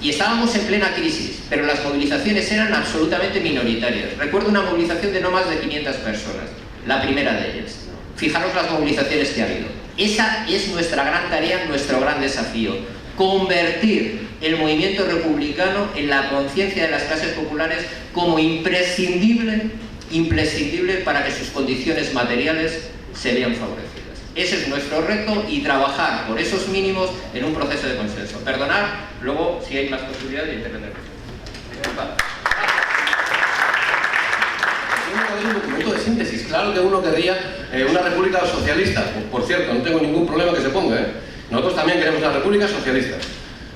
Y estábamos en plena crisis, pero las movilizaciones eran absolutamente minoritarias. Recuerdo una movilización de no más de 500 personas, la primera de ellas. Fijaros las movilizaciones que ha habido. Esa es nuestra gran tarea, nuestro gran desafío. Convertir el movimiento republicano en la conciencia de las clases populares como imprescindible para que sus condiciones materiales se vean favorecidas. Ese es nuestro reto, y trabajar por esos mínimos en un proceso de consenso. Perdonad, luego si hay más posibilidades de intervenir. Un documento de síntesis. Claro que uno querría una república socialista. Por cierto, no tengo ningún problema que se ponga, ¿eh? Nosotros también queremos una república socialista.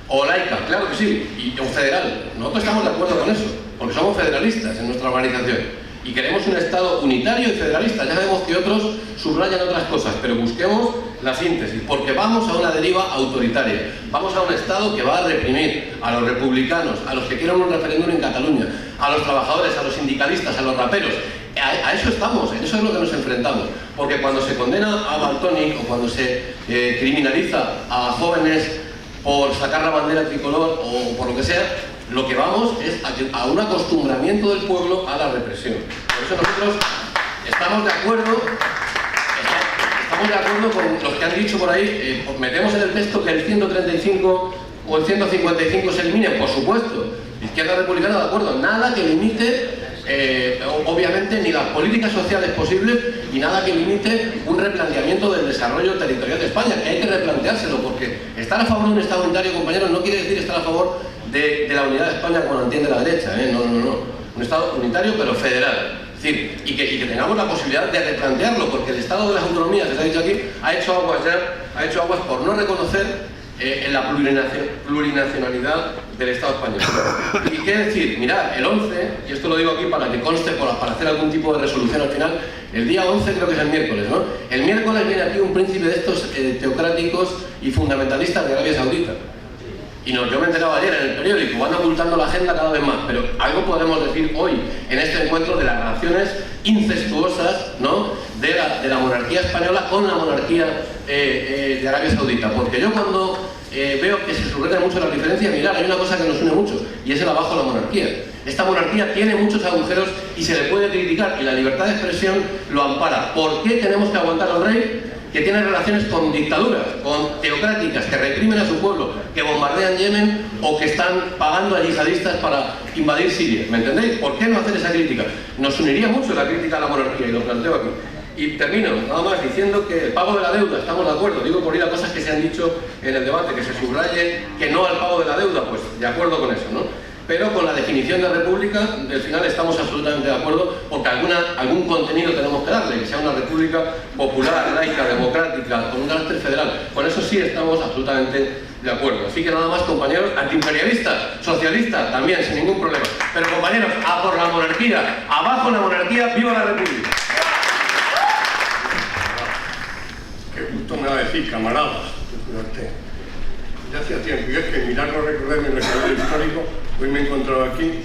O laica, claro que sí. O federal. Nosotros estamos de acuerdo con eso, porque somos federalistas en nuestra organización. Y queremos un Estado unitario y federalista. Ya sabemos que otros subrayan otras cosas, pero busquemos la síntesis, porque vamos a una deriva autoritaria. Vamos a un Estado que va a reprimir a los republicanos, a los que quieran un referéndum en Cataluña, a los trabajadores, a los sindicalistas, a los raperos. A eso estamos, en eso es lo que nos enfrentamos. Porque cuando se condena a Valtonyc o cuando se criminaliza a jóvenes por sacar la bandera tricolor o por lo que sea, lo que vamos es a un acostumbramiento del pueblo a la represión. Por eso nosotros estamos de acuerdo estamos de acuerdo con los que han dicho por ahí, metemos en el texto que el 135 o el 155 se elimine, por supuesto. Izquierda Republicana, de acuerdo, nada que limite, obviamente, ni las políticas sociales posibles y nada que limite un replanteamiento del desarrollo territorial de España, que hay que replanteárselo, porque estar a favor de un Estado unitario, compañeros, no quiere decir estar a favor de la unidad de España como lo entiende la derecha, no. Un Estado unitario pero federal. Es decir, y que tengamos la posibilidad de replantearlo, porque el Estado de las autonomías, que se ha dicho aquí, ha hecho aguas por no reconocer en la plurinacionalidad del Estado español. Y qué decir, mirad, el 11, y esto lo digo aquí para que conste, para hacer algún tipo de resolución al final, el día 11 creo que es el miércoles, ¿no? El miércoles viene aquí un príncipe de estos teocráticos y fundamentalistas de Arabia Saudita. Y yo me he enterado ayer en el periódico, van ocultando la agenda cada vez más, pero algo podemos decir hoy en este encuentro de las relaciones incestuosas, ¿no?, de la monarquía española con la monarquía de Arabia Saudita. Porque yo cuando veo que se subrayan mucho las diferencias, mirad, hay una cosa que nos une mucho, y es el abajo de la monarquía. Esta monarquía tiene muchos agujeros y se le puede criticar, y la libertad de expresión lo ampara. ¿Por qué tenemos que aguantar al rey que tiene relaciones con dictaduras, con teocráticas, que reprimen a su pueblo, que bombardean Yemen o que están pagando a yihadistas para invadir Siria? ¿Me entendéis? ¿Por qué no hacer esa crítica? Nos uniría mucho la crítica a la monarquía, y lo planteo aquí. Y termino, nada más, diciendo que el pago de la deuda, estamos de acuerdo, digo por ir a cosas que se han dicho en el debate, que se subraye que no al pago de la deuda, pues de acuerdo con eso, ¿no? Pero con la definición de república, del final estamos absolutamente de acuerdo, porque algún contenido tenemos que darle, que sea una república popular, laica, democrática, con un carácter federal. Con eso sí estamos absolutamente de acuerdo. Así que nada más, compañeros, antiimperialistas, socialistas, también, sin ningún problema. Pero compañeros, a por la monarquía, abajo la monarquía, viva la república. Qué gusto me va a decir, camaradas, ya hacía tiempo, y es que mirarlo, recordarme el recorrido histórico. Hoy me he encontrado aquí,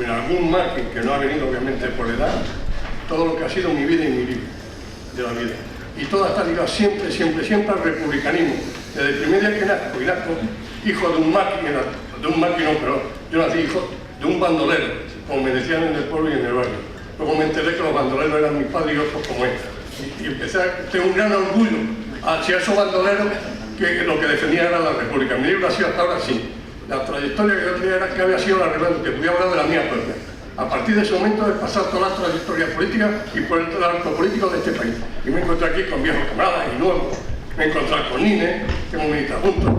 en algún margen que no ha venido obviamente por edad, todo lo que ha sido mi vida y mi libro de la vida. Y toda está ligada siempre al republicanismo. Desde el primer día que nazco, y nazco hijo de un máquina, pero yo nací hijo de un bandolero, como me decían en el pueblo y en el barrio. Luego me enteré que los bandoleros eran mis padres y otros como esta. Y empecé a tener un gran orgullo hacia esos bandoleros que lo que defendían era la república. Mi libro ha sido hasta ahora sí. La trayectoria que yo tenía era que había sido la rebelde, que podía hablar de la mía propia. A partir de ese momento he pasado toda la trayectoria política y por el arco político de este país. Y me encontré aquí con viejos camaradas y nuevos. Me he encontrado con Nine, que hemos militado juntos.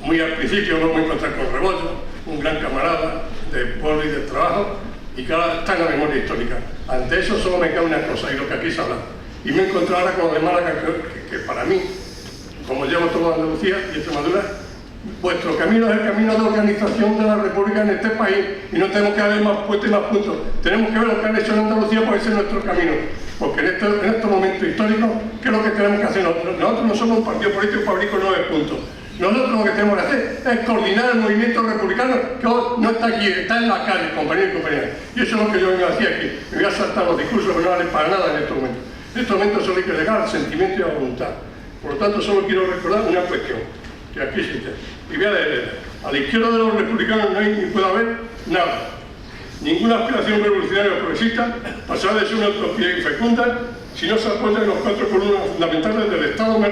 Muy al principio luego me encontré con Rebollo, un gran camarada del pueblo y del trabajo, y que ahora está en la memoria histórica. Ante eso solo me queda una cosa, y lo que aquí se habla. Y me he encontrado ahora con los de Málaga, que para mí, como llevo toda Andalucía y Extremadura, vuestro camino es el camino de organización de la República en este país, y no tenemos que haber más puestos y más puntos. Tenemos que ver lo que han hecho en Andalucía, porque ese es nuestro camino. Porque en estos momentos históricos, ¿qué es lo que tenemos que hacer nosotros? Nosotros no somos un partido político que fabrica 9 puntos. Nosotros lo que tenemos que hacer es coordinar el movimiento republicano, que hoy no está aquí, está en la calle, compañeros y compañeras. Y eso es lo que yo vengo a decir aquí. Me voy a saltar los discursos que no valen para nada en estos momentos. En estos momentos solo hay que llegar al sentimiento y a la voluntad. Por lo tanto, solo quiero recordar una cuestión, que aquí existe. Y voy a leer. A la izquierda de los republicanos no hay ni puede haber nada. Ninguna aspiración revolucionaria o progresista pasará de ser una utopía infecunda si no se apoya en los 4 columnas fundamentales del Estado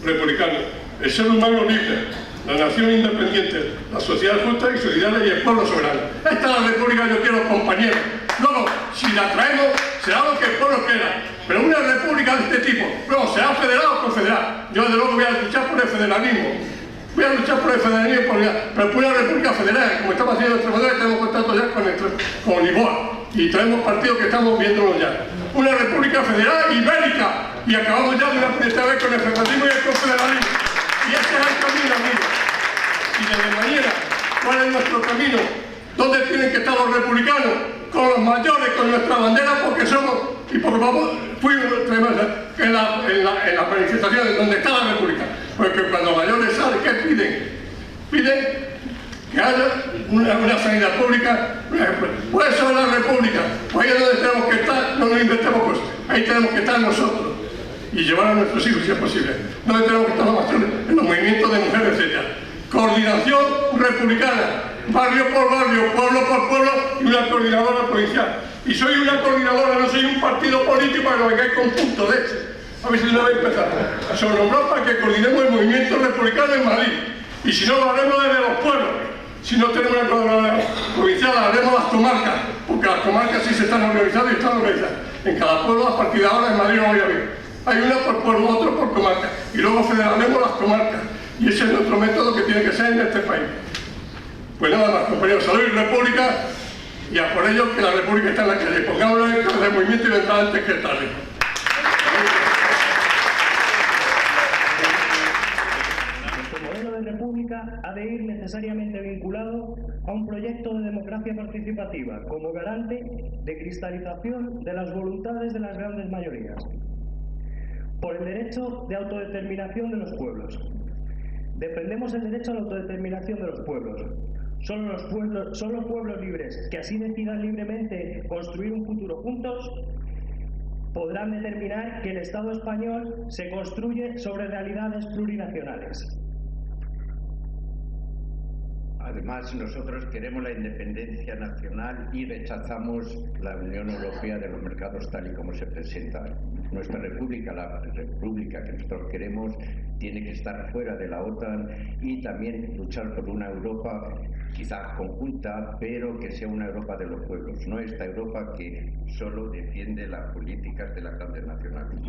republicano: el ser humano libre, la nación independiente, la sociedad justa y solidaria y el pueblo soberano. Esta es la república que yo quiero, compañeros. Luego, si la traemos, será lo que el pueblo quiera. Pero una república de este tipo, luego será federal o confederal. Yo desde luego voy a luchar por el federalismo. Voy a luchar por el federalismo, pero por una república federal, como estamos haciendo en Extremadura, tenemos contacto ya con Lisboa. Y tenemos partidos que estamos viéndolo ya. Una república federal ibérica. Y acabamos ya de una primera vez con el federalismo y el confederalismo. Y ese es el camino, amigos. Y desde mañana, ¿cuál es nuestro camino? ¿Dónde tienen que estar los republicanos? Con los mayores, con nuestra bandera, porque somos, y porque fuimos en la manifestación donde está la república. Porque cuando los mayores salen, ¿qué piden? Piden que haya una sanidad pública. Pues eso es la república. Pues ahí es donde tenemos que estar, no nos inventemos cosas. Ahí tenemos que estar nosotros. Y llevar a nuestros hijos si es posible. Donde tenemos que estar en los movimientos de mujeres, etc. Coordinación republicana, barrio por barrio, pueblo por pueblo, y una coordinadora provincial. Y soy una coordinadora, no soy un partido político para que vengáis con puntos de este. A ver si una vez empezamos. Sobre nombrar para que coordinemos el movimiento republicano en Madrid. Y si no, lo haremos desde los pueblos. Si no tenemos una coordinadora provincial, haremos las comarcas. Porque las comarcas sí se están organizando y están organizadas. En cada pueblo, a partir de ahora, en Madrid no voy a ver. Hay una por pueblo, otro por comarca. Y luego federaremos las comarcas. Y ese es nuestro método que tiene que ser en este país. Pues nada más, compañeros. Salud y república. Y a por ello que la república está en la calle. Pongámoslo en el movimiento y vendrá antes que tarde. Nuestro modelo de república ha de ir necesariamente vinculado a un proyecto de democracia participativa como garante de cristalización de las voluntades de las grandes mayorías, por el derecho de autodeterminación de los pueblos. Defendemos el derecho a la autodeterminación de los pueblos. Solo pueblos libres que así decidan libremente construir un futuro juntos podrán determinar que el Estado español se construye sobre realidades plurinacionales. Además, nosotros queremos la independencia nacional y rechazamos la Unión Europea de los mercados tal y como se presenta. Nuestra república, la república que nosotros queremos, tiene que estar fuera de la OTAN y también luchar por una Europa quizás conjunta, pero que sea una Europa de los pueblos, no esta Europa que solo defiende las políticas de las grandes nacionales.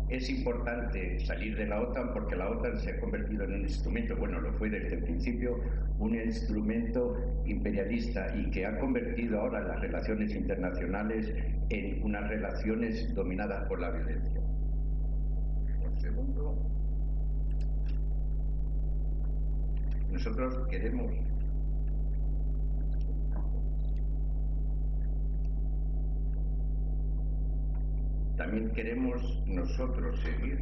Es importante salir de la OTAN porque la OTAN se ha convertido en un instrumento, bueno, lo fue desde el principio, un instrumento imperialista y que ha convertido ahora las relaciones internacionales en unas relaciones dominadas por la violencia. Un segundo. Nosotros queremos también queremos nosotros seguir,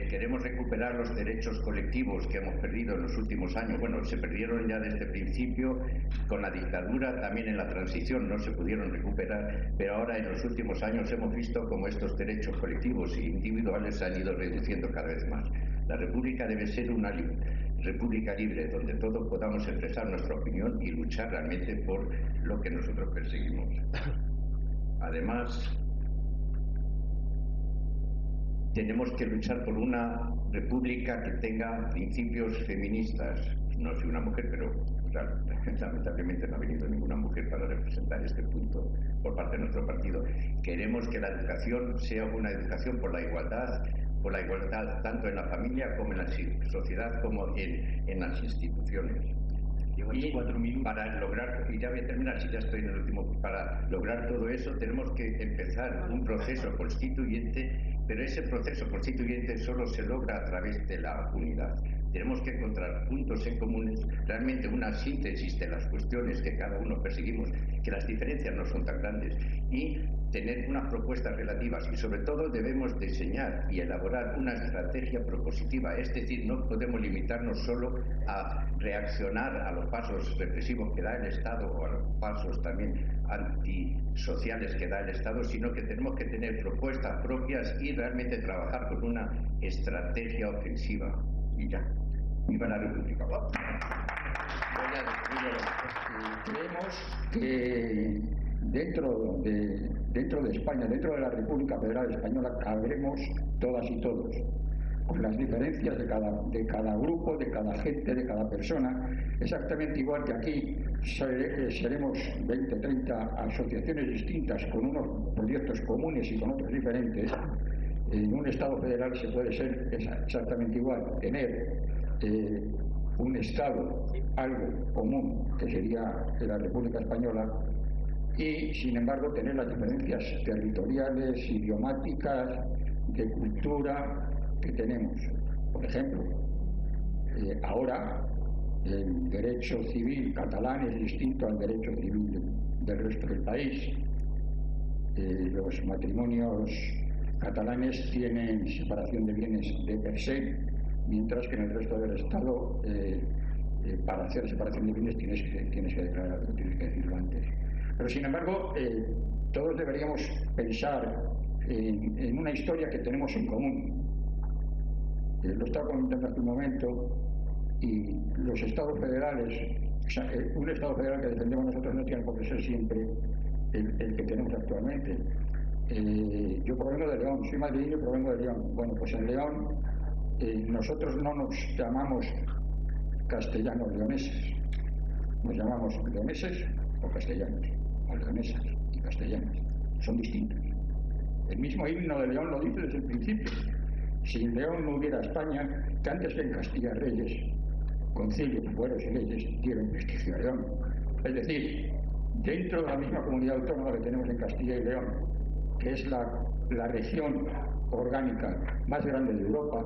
queremos recuperar los derechos colectivos que hemos perdido en los últimos años. Bueno, se perdieron ya desde el principio con la dictadura, también en la transición no se pudieron recuperar, pero ahora en los últimos años hemos visto cómo estos derechos colectivos e individuales se han ido reduciendo cada vez más. La República debe ser una república libre, donde todos podamos expresar nuestra opinión y luchar realmente por lo que nosotros perseguimos. Además, tenemos que luchar por una república que tenga principios feministas. No soy una mujer, pero claro, lamentablemente no ha venido ninguna mujer para representar este punto por parte de nuestro partido. Queremos que la educación sea una educación por la igualdad tanto en la familia como en la sociedad como en las instituciones. Y para lograr, y ya voy a terminar, si ya estoy en el último, para lograr todo eso tenemos que empezar un proceso constituyente, pero ese proceso constituyente solo se logra a través de la unidad. Tenemos que encontrar puntos en comunes, realmente una síntesis de las cuestiones que cada uno perseguimos, que las diferencias no son tan grandes, y tener unas propuestas relativas, y sobre todo debemos diseñar y elaborar una estrategia propositiva, es decir, no podemos limitarnos solo a reaccionar a los pasos represivos que da el Estado o a los pasos también antisociales que da el Estado, sino que tenemos que tener propuestas propias y realmente trabajar con una estrategia ofensiva. Y ya, viva la República. Creemos que dentro de España, dentro de la República Federal Española, cabremos todas y todos, con las diferencias de cada grupo, de cada gente, de cada persona, exactamente igual que aquí seremos 20, 30 asociaciones distintas con unos proyectos comunes y con otros diferentes. En un Estado federal se puede ser exactamente igual, tener un Estado, algo común, que sería la República Española, y sin embargo tener las diferencias territoriales, idiomáticas, de cultura que tenemos. Por ejemplo, ahora el derecho civil catalán es distinto al derecho civil del resto del país. Los matrimonios catalanes tienen separación de bienes de per se, mientras que en el resto del Estado, para hacer separación de bienes tienes que declararlo, tienes que decirlo antes. Pero sin embargo, todos deberíamos pensar en una historia que tenemos en común. Lo estaba comentando hace un momento, y los estados federales, o sea, un estado federal que defendemos nosotros no tiene por qué ser siempre el que tenemos actualmente. Yo provengo de León, soy madrileño y provengo de León. Bueno, pues en León nosotros no nos llamamos castellanos leoneses, nos llamamos leoneses o castellanos, o leonesas y castellanas, son distintos. El mismo himno de León lo dice desde el principio: sin León no hubiera España, que antes que en Castilla reyes, concilios, fueros y leyes dieron prestigio a León. Es decir, dentro de la misma comunidad autónoma que tenemos en Castilla y León, que es la región orgánica más grande de Europa,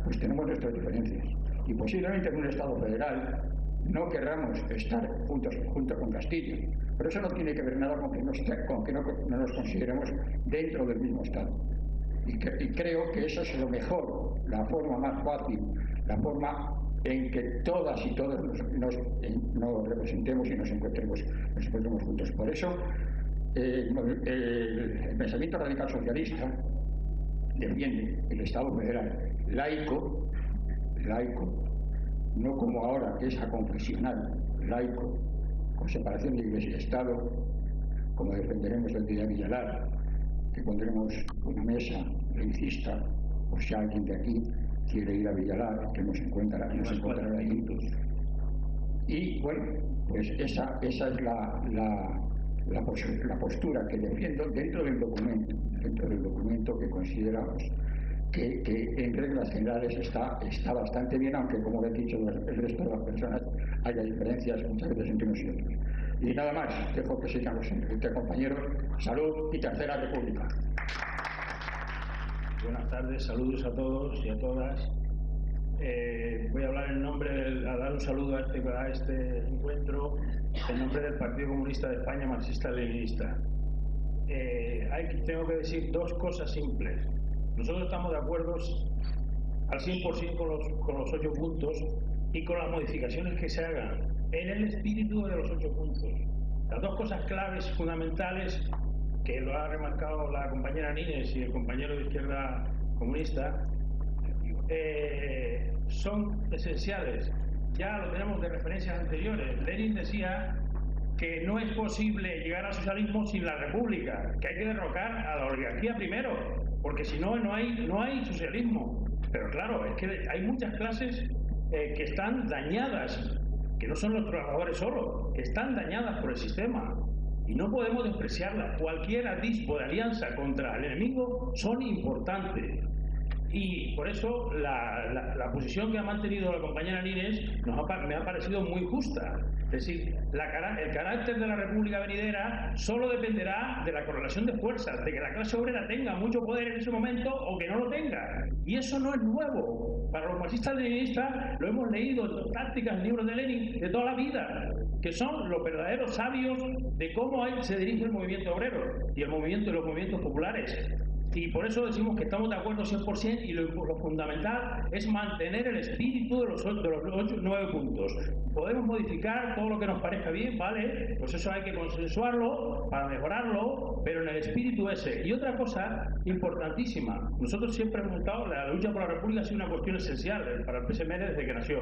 pues tenemos nuestras diferencias. Y posiblemente en un Estado federal no querramos estar junto con Castilla, pero eso no tiene que ver nada con que no nos consideremos dentro del mismo Estado. Y creo que eso es lo mejor, la forma más fácil, la forma en que todas y todos nos representemos y nos encontremos juntos. Por eso el pensamiento radical socialista defiende el Estado federal laico, no como ahora que es aconfesional, laico, con separación de Iglesia y Estado, como defenderemos el día de Villalar, que pondremos una mesa laicista, por si alguien de aquí quiere ir a Villalar, que nos encontrará ahí. Y bueno, pues esa es la postura que defiendo dentro del documento que consideramos que en reglas generales está bastante bien, aunque como he dicho el resto de las personas haya diferencias muchas veces entre unos y otros. Y nada más, dejo que sigan los compañeros. Salud y Tercera República. Buenas tardes, saludos a todos y a todas. Voy a hablar a dar un saludo a este encuentro en nombre del Partido Comunista de España Marxista-Leninista. Tengo que decir dos cosas simples. Nosotros estamos de acuerdo al 100% con los 8 puntos y con las modificaciones que se hagan en el espíritu de los 8 puntos. Las dos cosas claves fundamentales que lo ha remarcado la compañera Nines y el compañero de Izquierda Comunista son esenciales. Ya lo tenemos de referencias anteriores. Lenin decía que no es posible llegar al socialismo sin la república, que hay que derrocar a la oligarquía primero, porque si no, no hay socialismo. Pero claro, es que hay muchas clases que están dañadas, que no son los trabajadores solo, que están dañadas por el sistema. Y no podemos despreciarlas. Cualquier atisbo de alianza contra el enemigo son importantes. Y por eso la posición que ha mantenido la compañera Nines me ha parecido muy justa. Es decir, el carácter de la República venidera solo dependerá de la correlación de fuerzas, de que la clase obrera tenga mucho poder en ese momento o que no lo tenga. Y eso no es nuevo. Para los marxistas-leninistas lo hemos leído en tácticas, libros de Lenin de toda la vida, que son los verdaderos sabios de cómo se dirige el movimiento obrero y los movimientos populares. Y por eso decimos que estamos de acuerdo 100% y lo fundamental es mantener el espíritu de los 9 puntos. Podemos modificar todo lo que nos parezca bien, ¿vale? Pues eso hay que consensuarlo para mejorarlo, pero en el espíritu ese. Y otra cosa importantísima, nosotros siempre hemos estado, la lucha por la República ha sido una cuestión esencial para el PSMN desde que nació.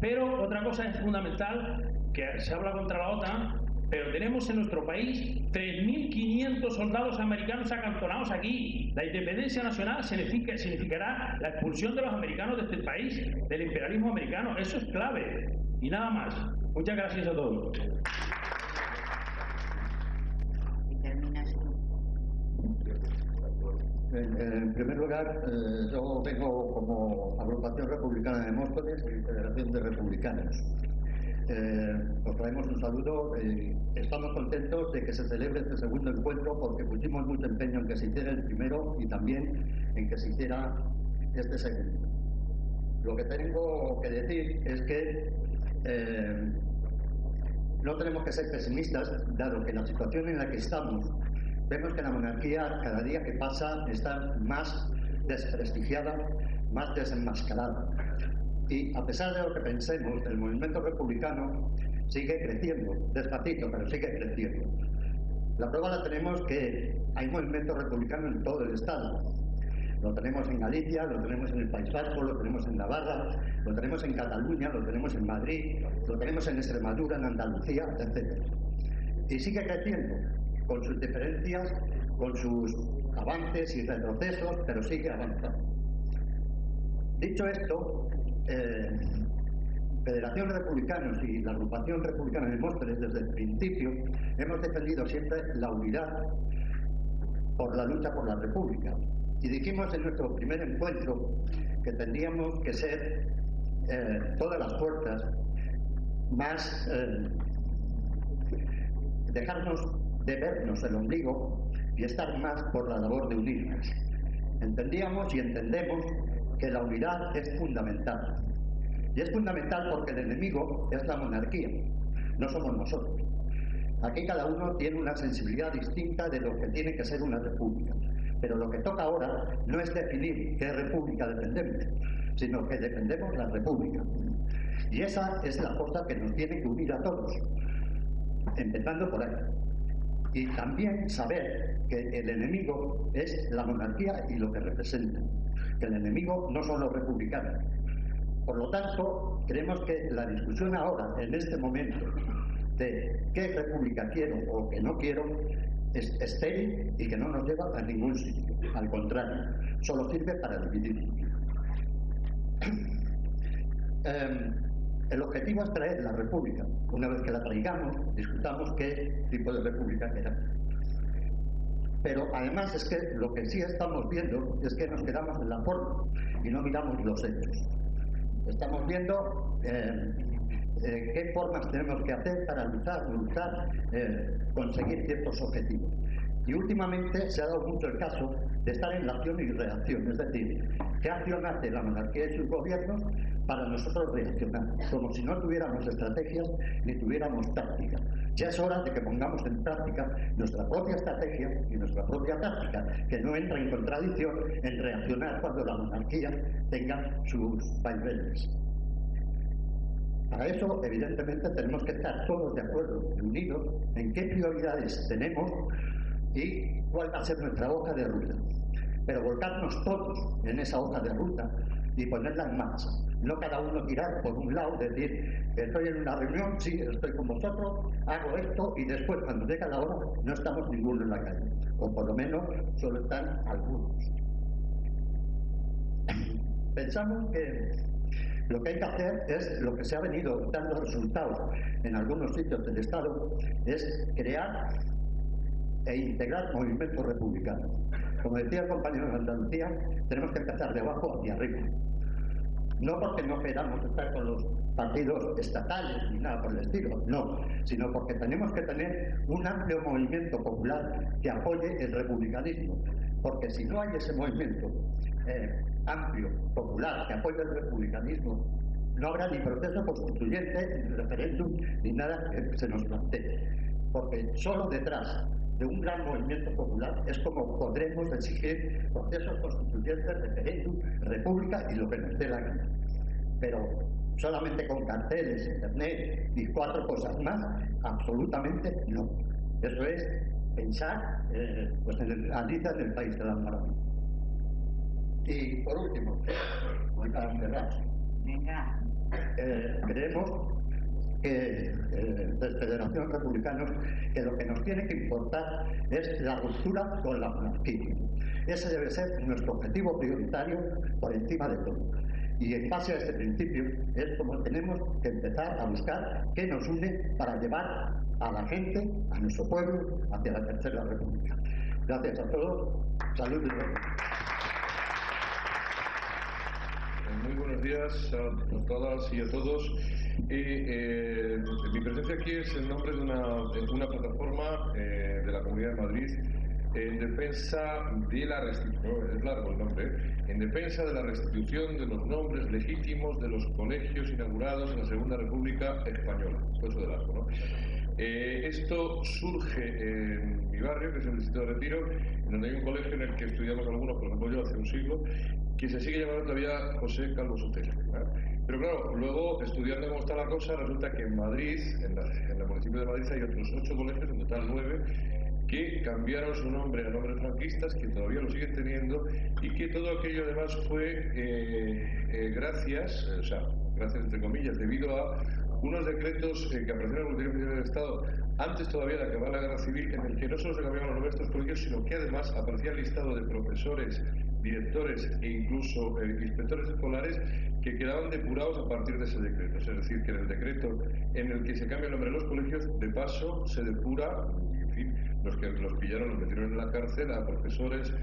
Pero otra cosa es fundamental, que se habla contra la OTAN, pero tenemos en nuestro país 3.500 soldados americanos acantonados aquí. La independencia nacional significará la expulsión de los americanos de este país, del imperialismo americano. Eso es clave. Y nada más. Muchas gracias a todos. En primer lugar, yo vengo como Agrupación Republicana de Móstoles y Federación de Republicanos. Os traemos un saludo. Estamos contentos de que se celebre este segundo encuentro porque pusimos mucho empeño en que se hiciera el primero y también en que se hiciera este segundo. Lo que tengo que decir es que no tenemos que ser pesimistas, dado que la situación en la que estamos, vemos que la monarquía cada día que pasa está más desprestigiada, más desenmascarada. Y a pesar de lo que pensemos, el movimiento republicano sigue creciendo, despacito, pero sigue creciendo. La prueba la tenemos que hay movimiento republicano en todo el Estado. Lo tenemos en Galicia, lo tenemos en el País Vasco, lo tenemos en Navarra, lo tenemos en Cataluña, lo tenemos en Madrid, lo tenemos en Extremadura, en Andalucía, etc. Y sigue creciendo, con sus diferencias con sus avances y retrocesos, pero sigue avanzando. Dicho esto, Federación Republicanos y la Agrupación Republicana de Móstoles, desde el principio, hemos defendido siempre la unidad por la lucha por la República. Y dijimos en nuestro primer encuentro que tendríamos que ser todas las fuerzas más dejarnos de vernos el ombligo y estar más por la labor de unirnos. Entendíamos y entendemos que la unidad es fundamental. Y es fundamental porque el enemigo es la monarquía, no somos nosotros. Aquí cada uno tiene una sensibilidad distinta de lo que tiene que ser una república. Pero lo que toca ahora no es definir qué república defendemos, sino que defendemos la república. Y esa es la cosa que nos tiene que unir a todos, empezando por ahí. Y también saber que el enemigo es la monarquía y lo que representa. Que el enemigo no son los republicanos. Por lo tanto, creemos que la discusión ahora, en este momento, de qué república quiero o que no quiero, es estéril y que no nos lleva a ningún sitio. Al contrario, solo sirve para dividirnos. El objetivo es traer la república. Una vez que la traigamos, discutamos qué tipo de república queramos. Pero además es que lo que sí estamos viendo es que nos quedamos en la forma y no miramos los hechos. Estamos viendo qué formas tenemos que hacer para luchar, conseguir ciertos objetivos. Y últimamente se ha dado mucho el caso de estar en la acción y reacción, es decir, qué acción hace la monarquía y sus gobiernos para nosotros reaccionar, como si no tuviéramos estrategias ni tuviéramos táctica. Ya es hora de que pongamos en práctica nuestra propia estrategia y nuestra propia táctica, que no entra en contradicción en reaccionar cuando la monarquía tenga sus vaivenes. Para eso, evidentemente, tenemos que estar todos de acuerdo y unidos en qué prioridades tenemos y cuál va a ser nuestra hoja de ruta. Pero volcarnos todos en esa hoja de ruta y ponerla en marcha. No cada uno tirar por un lado, decir que estoy en una reunión, sí, estoy con vosotros, hago esto y después cuando llega la hora no estamos ninguno en la calle. O por lo menos solo están algunos. Pensamos que lo que hay que hacer es lo que se ha venido dando resultados en algunos sitios del Estado, es crear e integrar movimientos republicanos. Como decía el compañero de Andalucía, tenemos que empezar de abajo hacia arriba. No porque no queramos estar con los partidos estatales ni nada por el estilo, no, sino porque tenemos que tener un amplio movimiento popular que apoye el republicanismo. Porque si no hay ese movimiento amplio, popular, que apoye el republicanismo, no habrá ni proceso constituyente, ni referéndum, ni nada que se nos plantee. Porque solo detrás de un gran movimiento popular es como podremos exigir procesos constituyentes, referéndum, república y lo que nos dé la gana. Pero solamente con carteles, internet y 4 cosas más, absolutamente no. Eso es pensar pues en Alicia en el País de las Maravillas. Y por último, para cerrar, creemos que desde Federación Republicanos que lo que nos tiene que importar es la ruptura con la monarquía. Ese debe ser nuestro objetivo prioritario por encima de todo. Y en base a este principio es como tenemos que empezar a buscar qué nos une para llevar a la gente, a nuestro pueblo, hacia la Tercera República. Gracias a todos. Salud y bien. Muy buenos días a todas y a todos. Mi presencia aquí es en nombre de una plataforma de la Comunidad de Madrid en defensa de la restitución, es largo el nombre, en defensa de la restitución de los nombres legítimos de los colegios inaugurados en la Segunda República Española. Por eso de largo, ¿no? Esto surge en mi barrio, que es el Distrito de Retiro, en donde hay un colegio en el que estudiamos algunos, por ejemplo yo, hace un siglo, que se sigue llamando todavía José Calvo Sotelo, ¿eh? Pero claro, luego, estudiando cómo está la cosa, resulta que en Madrid, en el municipio de Madrid, hay otros 8 colegios, en total 9, que cambiaron su nombre a nombres franquistas, que todavía lo siguen teniendo, y que todo aquello además fue gracias entre comillas, debido a unos decretos que aparecieron en el Boletín Oficial del Estado antes todavía de acabar la Guerra Civil, en el que no solo se cambiaban los nombres de estos colegios, sino que además aparecía el listado de profesores, directores e incluso inspectores escolares que quedaban depurados a partir de ese decreto. Es decir, que en el decreto en el que se cambia el nombre de los colegios, de paso se depura, en fin, los que los pillaron los metieron en la cárcel a profesores,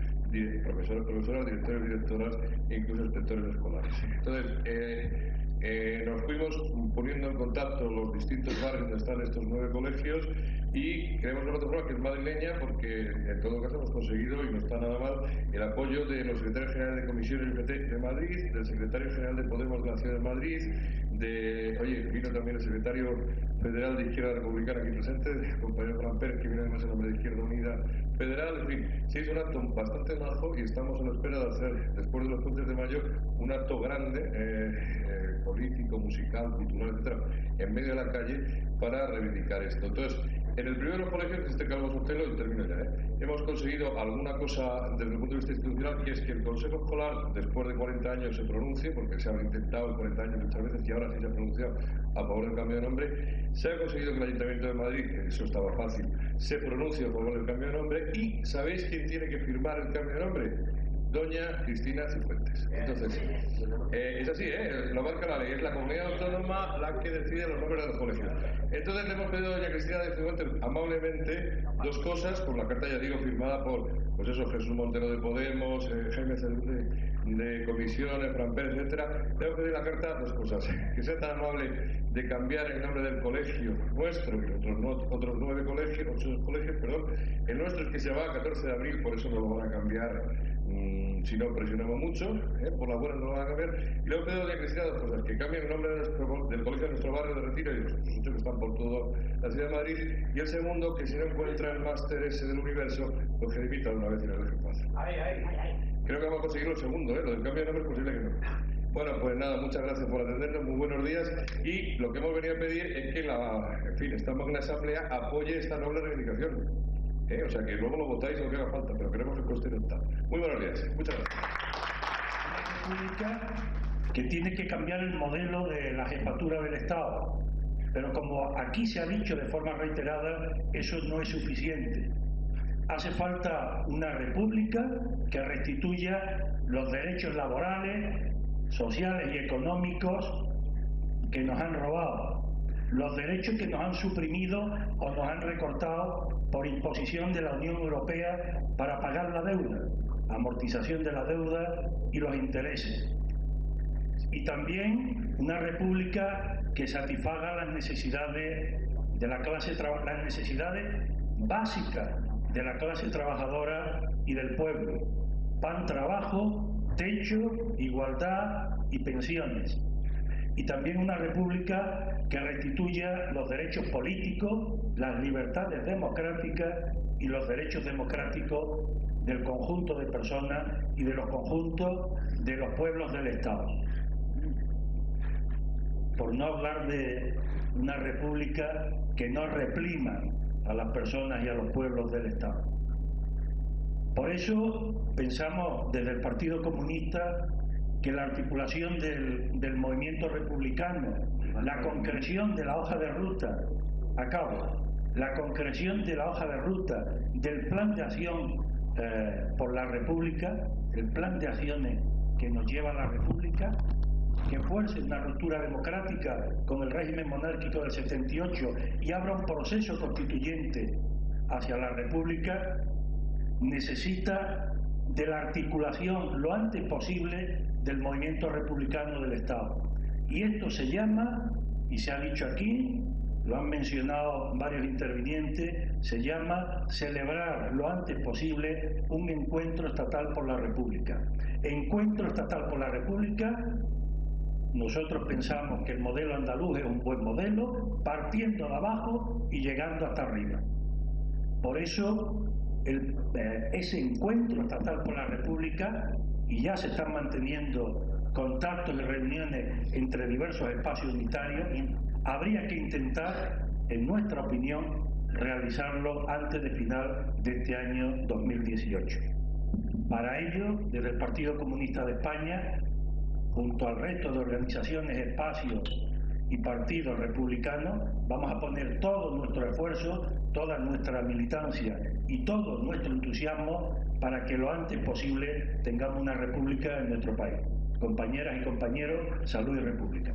profesoras, directores, directoras e incluso inspectores escolares. Entonces, nos fuimos poniendo en contacto los distintos barrios donde están estos 9 colegios y creemos una plataforma que es madrileña porque en todo caso hemos conseguido, y no está nada mal, el apoyo de los secretarios generales de comisiones de Madrid, del secretario general de Podemos de la Ciudad de Madrid, vino también el secretario federal de Izquierda Republicana aquí presente, el compañero Fran Pérez, que viene además en nombre de Izquierda Unida Federal. En fin, se hizo un acto bastante majo y estamos a la espera de hacer, después de los puentes de mayo, un acto grande, político, musical, cultural, etcétera, en medio de la calle para reivindicar esto. Entonces, en el primero de los colegios, que es este Calvo Sotelo, y termino ya, hemos conseguido alguna cosa desde el punto de vista institucional, que es que el Consejo Escolar, después de 40 años, se pronuncie, porque se ha intentado en 40 años muchas veces y ahora sí se ha pronunciado a favor del cambio de nombre. Se ha conseguido que el Ayuntamiento de Madrid, que eso estaba fácil, se pronuncie a favor del cambio de nombre. ¿Y sabéis quién tiene que firmar el cambio de nombre? Doña Cristina Cifuentes. Entonces, es así, lo marca la ley, es la comunidad autónoma la que decide los nombres de los colegios. Entonces le hemos pedido a doña Cristina Cifuentes amablemente 2 cosas, con la carta, ya digo, firmada por, pues eso, Jesús Montero de Podemos, Jaime Cedrún de Comisiones, Fran Pérez, etcétera. Le hemos pedido la carta 2 cosas, que sea tan amable de cambiar el nombre del colegio nuestro, y otros 9 colegios, 8 colegios, perdón. El nuestro es que se va a 14 de abril, por eso no lo van a cambiar. Si no presionamos mucho, por la buena no lo van a cambiar. Y luego pido a Cristina 2 cosas: que cambien el nombre del colegio de nuestro barrio de Retiro y de los otros 8 que están por toda la ciudad de Madrid. Y el segundo, que si no encuentra el máster ese del universo, pues que dimita una vez y lo deje fácil. Creo que vamos a conseguir lo segundo, lo del cambio de nombre es posible que no. Bueno, pues nada, muchas gracias por atendernos, muy buenos días. Y lo que hemos venido a pedir es que esta magna asamblea apoye esta noble reivindicación. O sea que luego lo votáis lo que haga falta, pero queremos que conste en esta. Muy buenos días, muchas gracias. Una república que tiene que cambiar el modelo de la jefatura del Estado, pero como aquí se ha dicho de forma reiterada, eso no es suficiente. Hace falta una república que restituya los derechos laborales, sociales y económicos que nos han robado, los derechos que nos han suprimido o nos han recortado por imposición de la Unión Europea para pagar la deuda, amortización de la deuda y los intereses. Y también una república que satisfaga las necesidades de la clase las necesidades básicas de la clase trabajadora y del pueblo: pan, trabajo, techo, igualdad y pensiones. Y también una república que restituya los derechos políticos, las libertades democráticas y los derechos democráticos del conjunto de personas y de los conjuntos de los pueblos del Estado. Por no hablar de una república que no reprima a las personas y a los pueblos del Estado. Por eso pensamos desde el Partido Comunista que la articulación del movimiento republicano, la concreción de la hoja de ruta, la concreción de la hoja de ruta del plan de acción por la República, el plan de acciones que nos lleva a la República, que fuerce una ruptura democrática con el régimen monárquico del 78 y abra un proceso constituyente hacia la República, necesita de la articulación lo antes posible del movimiento republicano del Estado. Y esto se llama, y se ha dicho aquí, lo han mencionado varios intervinientes, se llama celebrar lo antes posible un encuentro estatal por la República. Encuentro estatal por la República, nosotros pensamos que el modelo andaluz es un buen modelo, partiendo de abajo y llegando hasta arriba. Por eso, ese encuentro estatal por la República, y ya se están manteniendo contactos y reuniones entre diversos espacios unitarios, habría que intentar, en nuestra opinión, realizarlo antes de final de este año 2018. Para ello, desde el Partido Comunista de España, junto al resto de organizaciones, espacios y Partido Republicano vamos a poner todo nuestro esfuerzo, toda nuestra militancia y todo nuestro entusiasmo para que lo antes posible tengamos una república en nuestro país. Compañeras y compañeros, salud y república.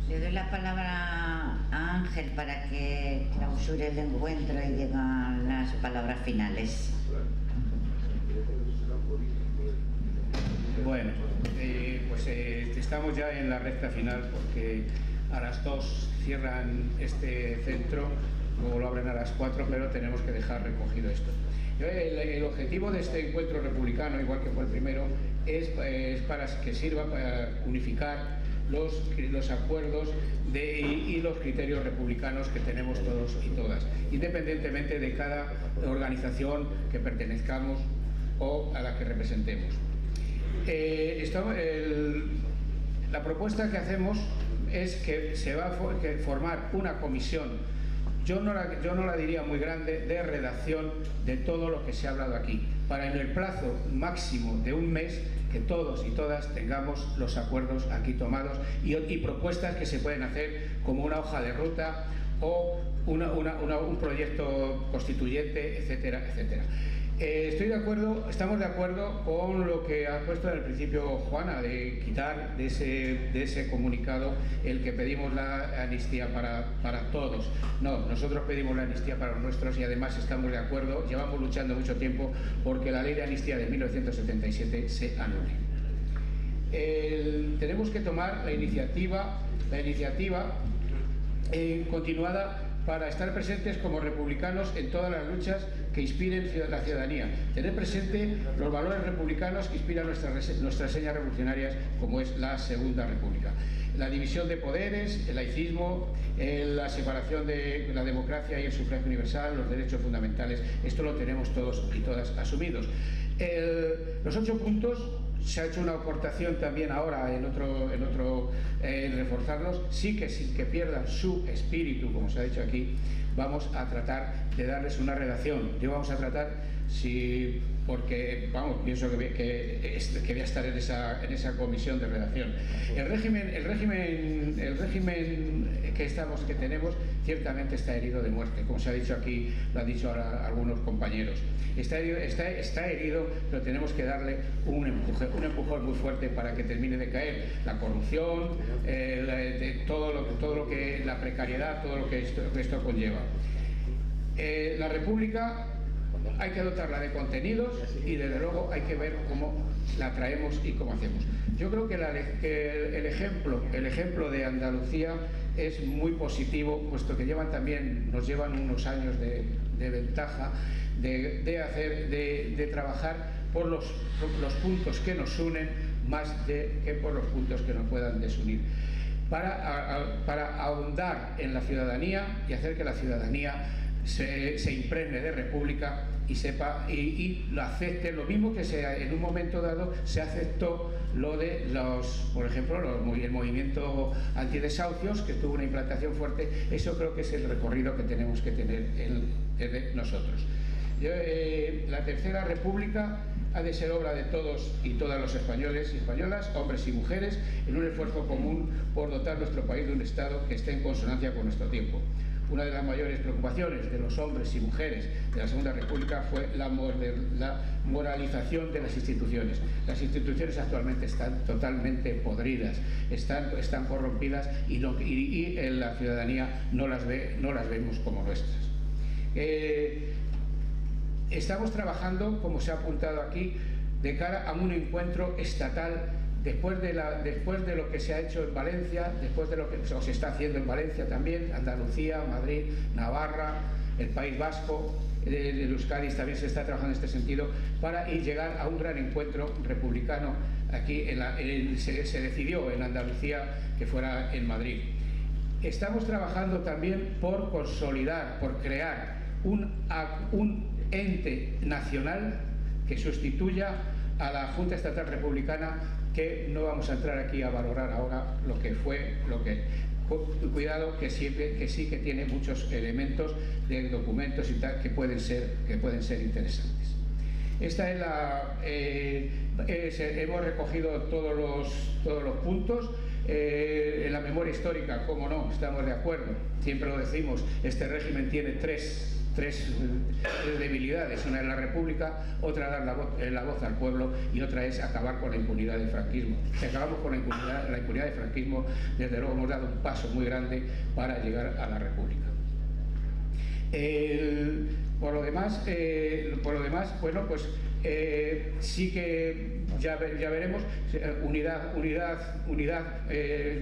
Le doy la palabra a Ángel para que clausure el encuentro y digan las palabras finales. Bueno, pues estamos ya en la recta final porque a las 2 cierran este centro, luego lo abren a las 4, pero tenemos que dejar recogido esto. El objetivo de este encuentro republicano, igual que fue el primero, es para que sirva para unificar los acuerdos y los criterios republicanos que tenemos todos y todas, independientemente de cada organización que pertenezcamos o a la que representemos. La propuesta que hacemos es que se va a formar una comisión, yo no la diría muy grande, de redacción de todo lo que se ha hablado aquí, para en el plazo máximo de un mes que todos y todas tengamos los acuerdos aquí tomados y propuestas que se pueden hacer como una hoja de ruta o un proyecto constituyente, etcétera, etcétera. Estamos de acuerdo con lo que ha puesto en el principio Juana, de quitar de ese comunicado el que pedimos la amnistía para todos. No, nosotros pedimos la amnistía para los nuestros y además estamos de acuerdo, llevamos luchando mucho tiempo porque la ley de amnistía de 1977 se anule. Tenemos que tomar la iniciativa continuada para estar presentes como republicanos en todas las luchas que inspiren la ciudadanía, tener presente los valores republicanos que inspiran nuestras señas revolucionarias, como es la Segunda República. La división de poderes, el laicismo, la separación de la democracia y el sufragio universal, los derechos fundamentales, esto lo tenemos todos y todas asumidos. Los 8 puntos, se ha hecho una aportación también ahora en reforzarlos, sí que sin que pierdan su espíritu, como se ha dicho aquí, vamos a tratar de darles una redacción. Yo vamos a tratar, porque pienso que voy a estar en esa comisión de redacción. El régimen que tenemos ciertamente está herido de muerte, como se ha dicho aquí, lo han dicho ahora algunos compañeros. Está herido, pero tenemos que darle un empujón muy fuerte para que termine de caer. La corrupción, todo lo que la precariedad, todo lo que esto conlleva. La República hay que dotarla de contenidos y desde luego hay que ver cómo la traemos y cómo hacemos. Yo creo que el ejemplo de Andalucía es muy positivo, puesto que nos llevan unos años de ventaja de trabajar por los puntos que nos unen más que por los puntos que nos puedan desunir, para ahondar en la ciudadanía y hacer que la ciudadanía se impregne de república y sepa y lo acepte, lo mismo que en un momento dado se aceptó lo de por ejemplo, el movimiento antidesahucios, que tuvo una implantación fuerte. Eso creo que es el recorrido que tenemos que tener nosotros. La Tercera República ha de ser obra de todos y todas los españoles y españolas, hombres y mujeres, en un esfuerzo común por dotar nuestro país de un Estado que esté en consonancia con nuestro tiempo. Una de las mayores preocupaciones de los hombres y mujeres de la Segunda República fue la moralización de las instituciones. Las instituciones actualmente están totalmente podridas, están corrompidas y la ciudadanía no las vemos como nuestras. Estamos trabajando, como se ha apuntado aquí, de cara a un encuentro estatal después de lo que se ha hecho en Valencia, después de lo que se está haciendo en Valencia también, Andalucía, Madrid, Navarra, el País Vasco, el Euskadi también se está trabajando en este sentido para llegar a un gran encuentro republicano. Aquí se decidió en Andalucía que fuera en Madrid. Estamos trabajando también por consolidar, por crear un ente nacional que sustituya a la Junta Estatal Republicana, que no vamos a entrar aquí a valorar ahora lo que fue, cuidado, que sí que tiene muchos elementos de documentos y tal que pueden ser interesantes. Esta es hemos recogido todos los puntos. En la memoria histórica, cómo no, estamos de acuerdo, siempre lo decimos, este régimen tiene tres debilidades: una es la República, otra dar la voz al pueblo y otra es acabar con la impunidad del franquismo. Si acabamos con la impunidad del franquismo, desde luego hemos dado un paso muy grande para llegar a la República. Por lo demás, bueno, pues sí que ya veremos unidad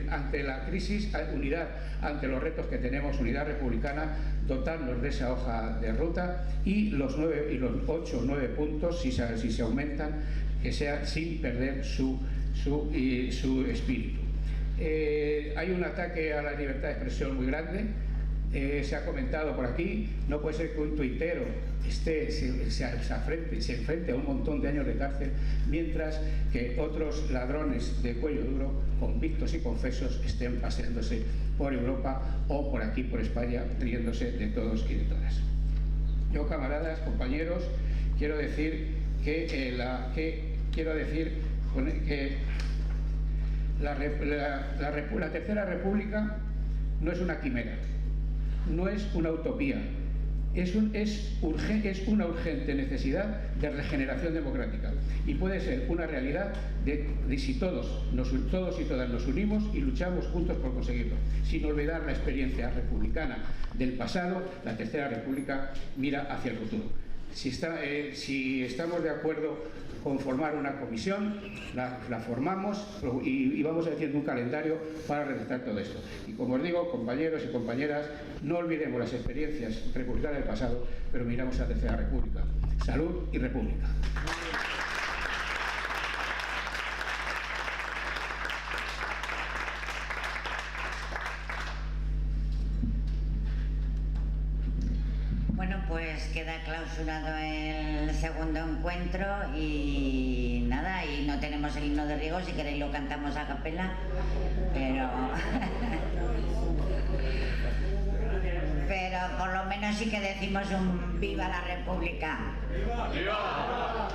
ante la crisis, unidad ante los retos que tenemos, unidad republicana, dotarnos de esa hoja de ruta y los 8 o 9 puntos, si se aumentan, que sean sin perder su espíritu. Hay un ataque a la libertad de expresión muy grande. Se ha comentado por aquí, no puede ser que un tuitero se enfrente a un montón de años de cárcel, mientras que otros ladrones de cuello duro, convictos y confesos, estén paseándose por Europa o por aquí, por España, riéndose de todos y de todas. Yo, camaradas, compañeros, quiero decir que la Tercera República no es una quimera, no es una utopía, es una urgente necesidad de regeneración democrática y puede ser una realidad de si todos y todas nos unimos y luchamos juntos por conseguirlo, sin olvidar la experiencia republicana del pasado. La Tercera República mira hacia el futuro. Si estamos de acuerdo con formar una comisión, la formamos y vamos haciendo un calendario para redactar todo esto. Y como os digo, compañeros y compañeras, no olvidemos las experiencias republicanas del pasado, pero miramos a la Tercera República. Salud y República. Bueno, pues queda clausurado el segundo encuentro y nada, y no tenemos el himno de Riego, si queréis lo cantamos a capela, pero por lo menos sí que decimos un ¡viva la República! ¡Viva! ¡Viva!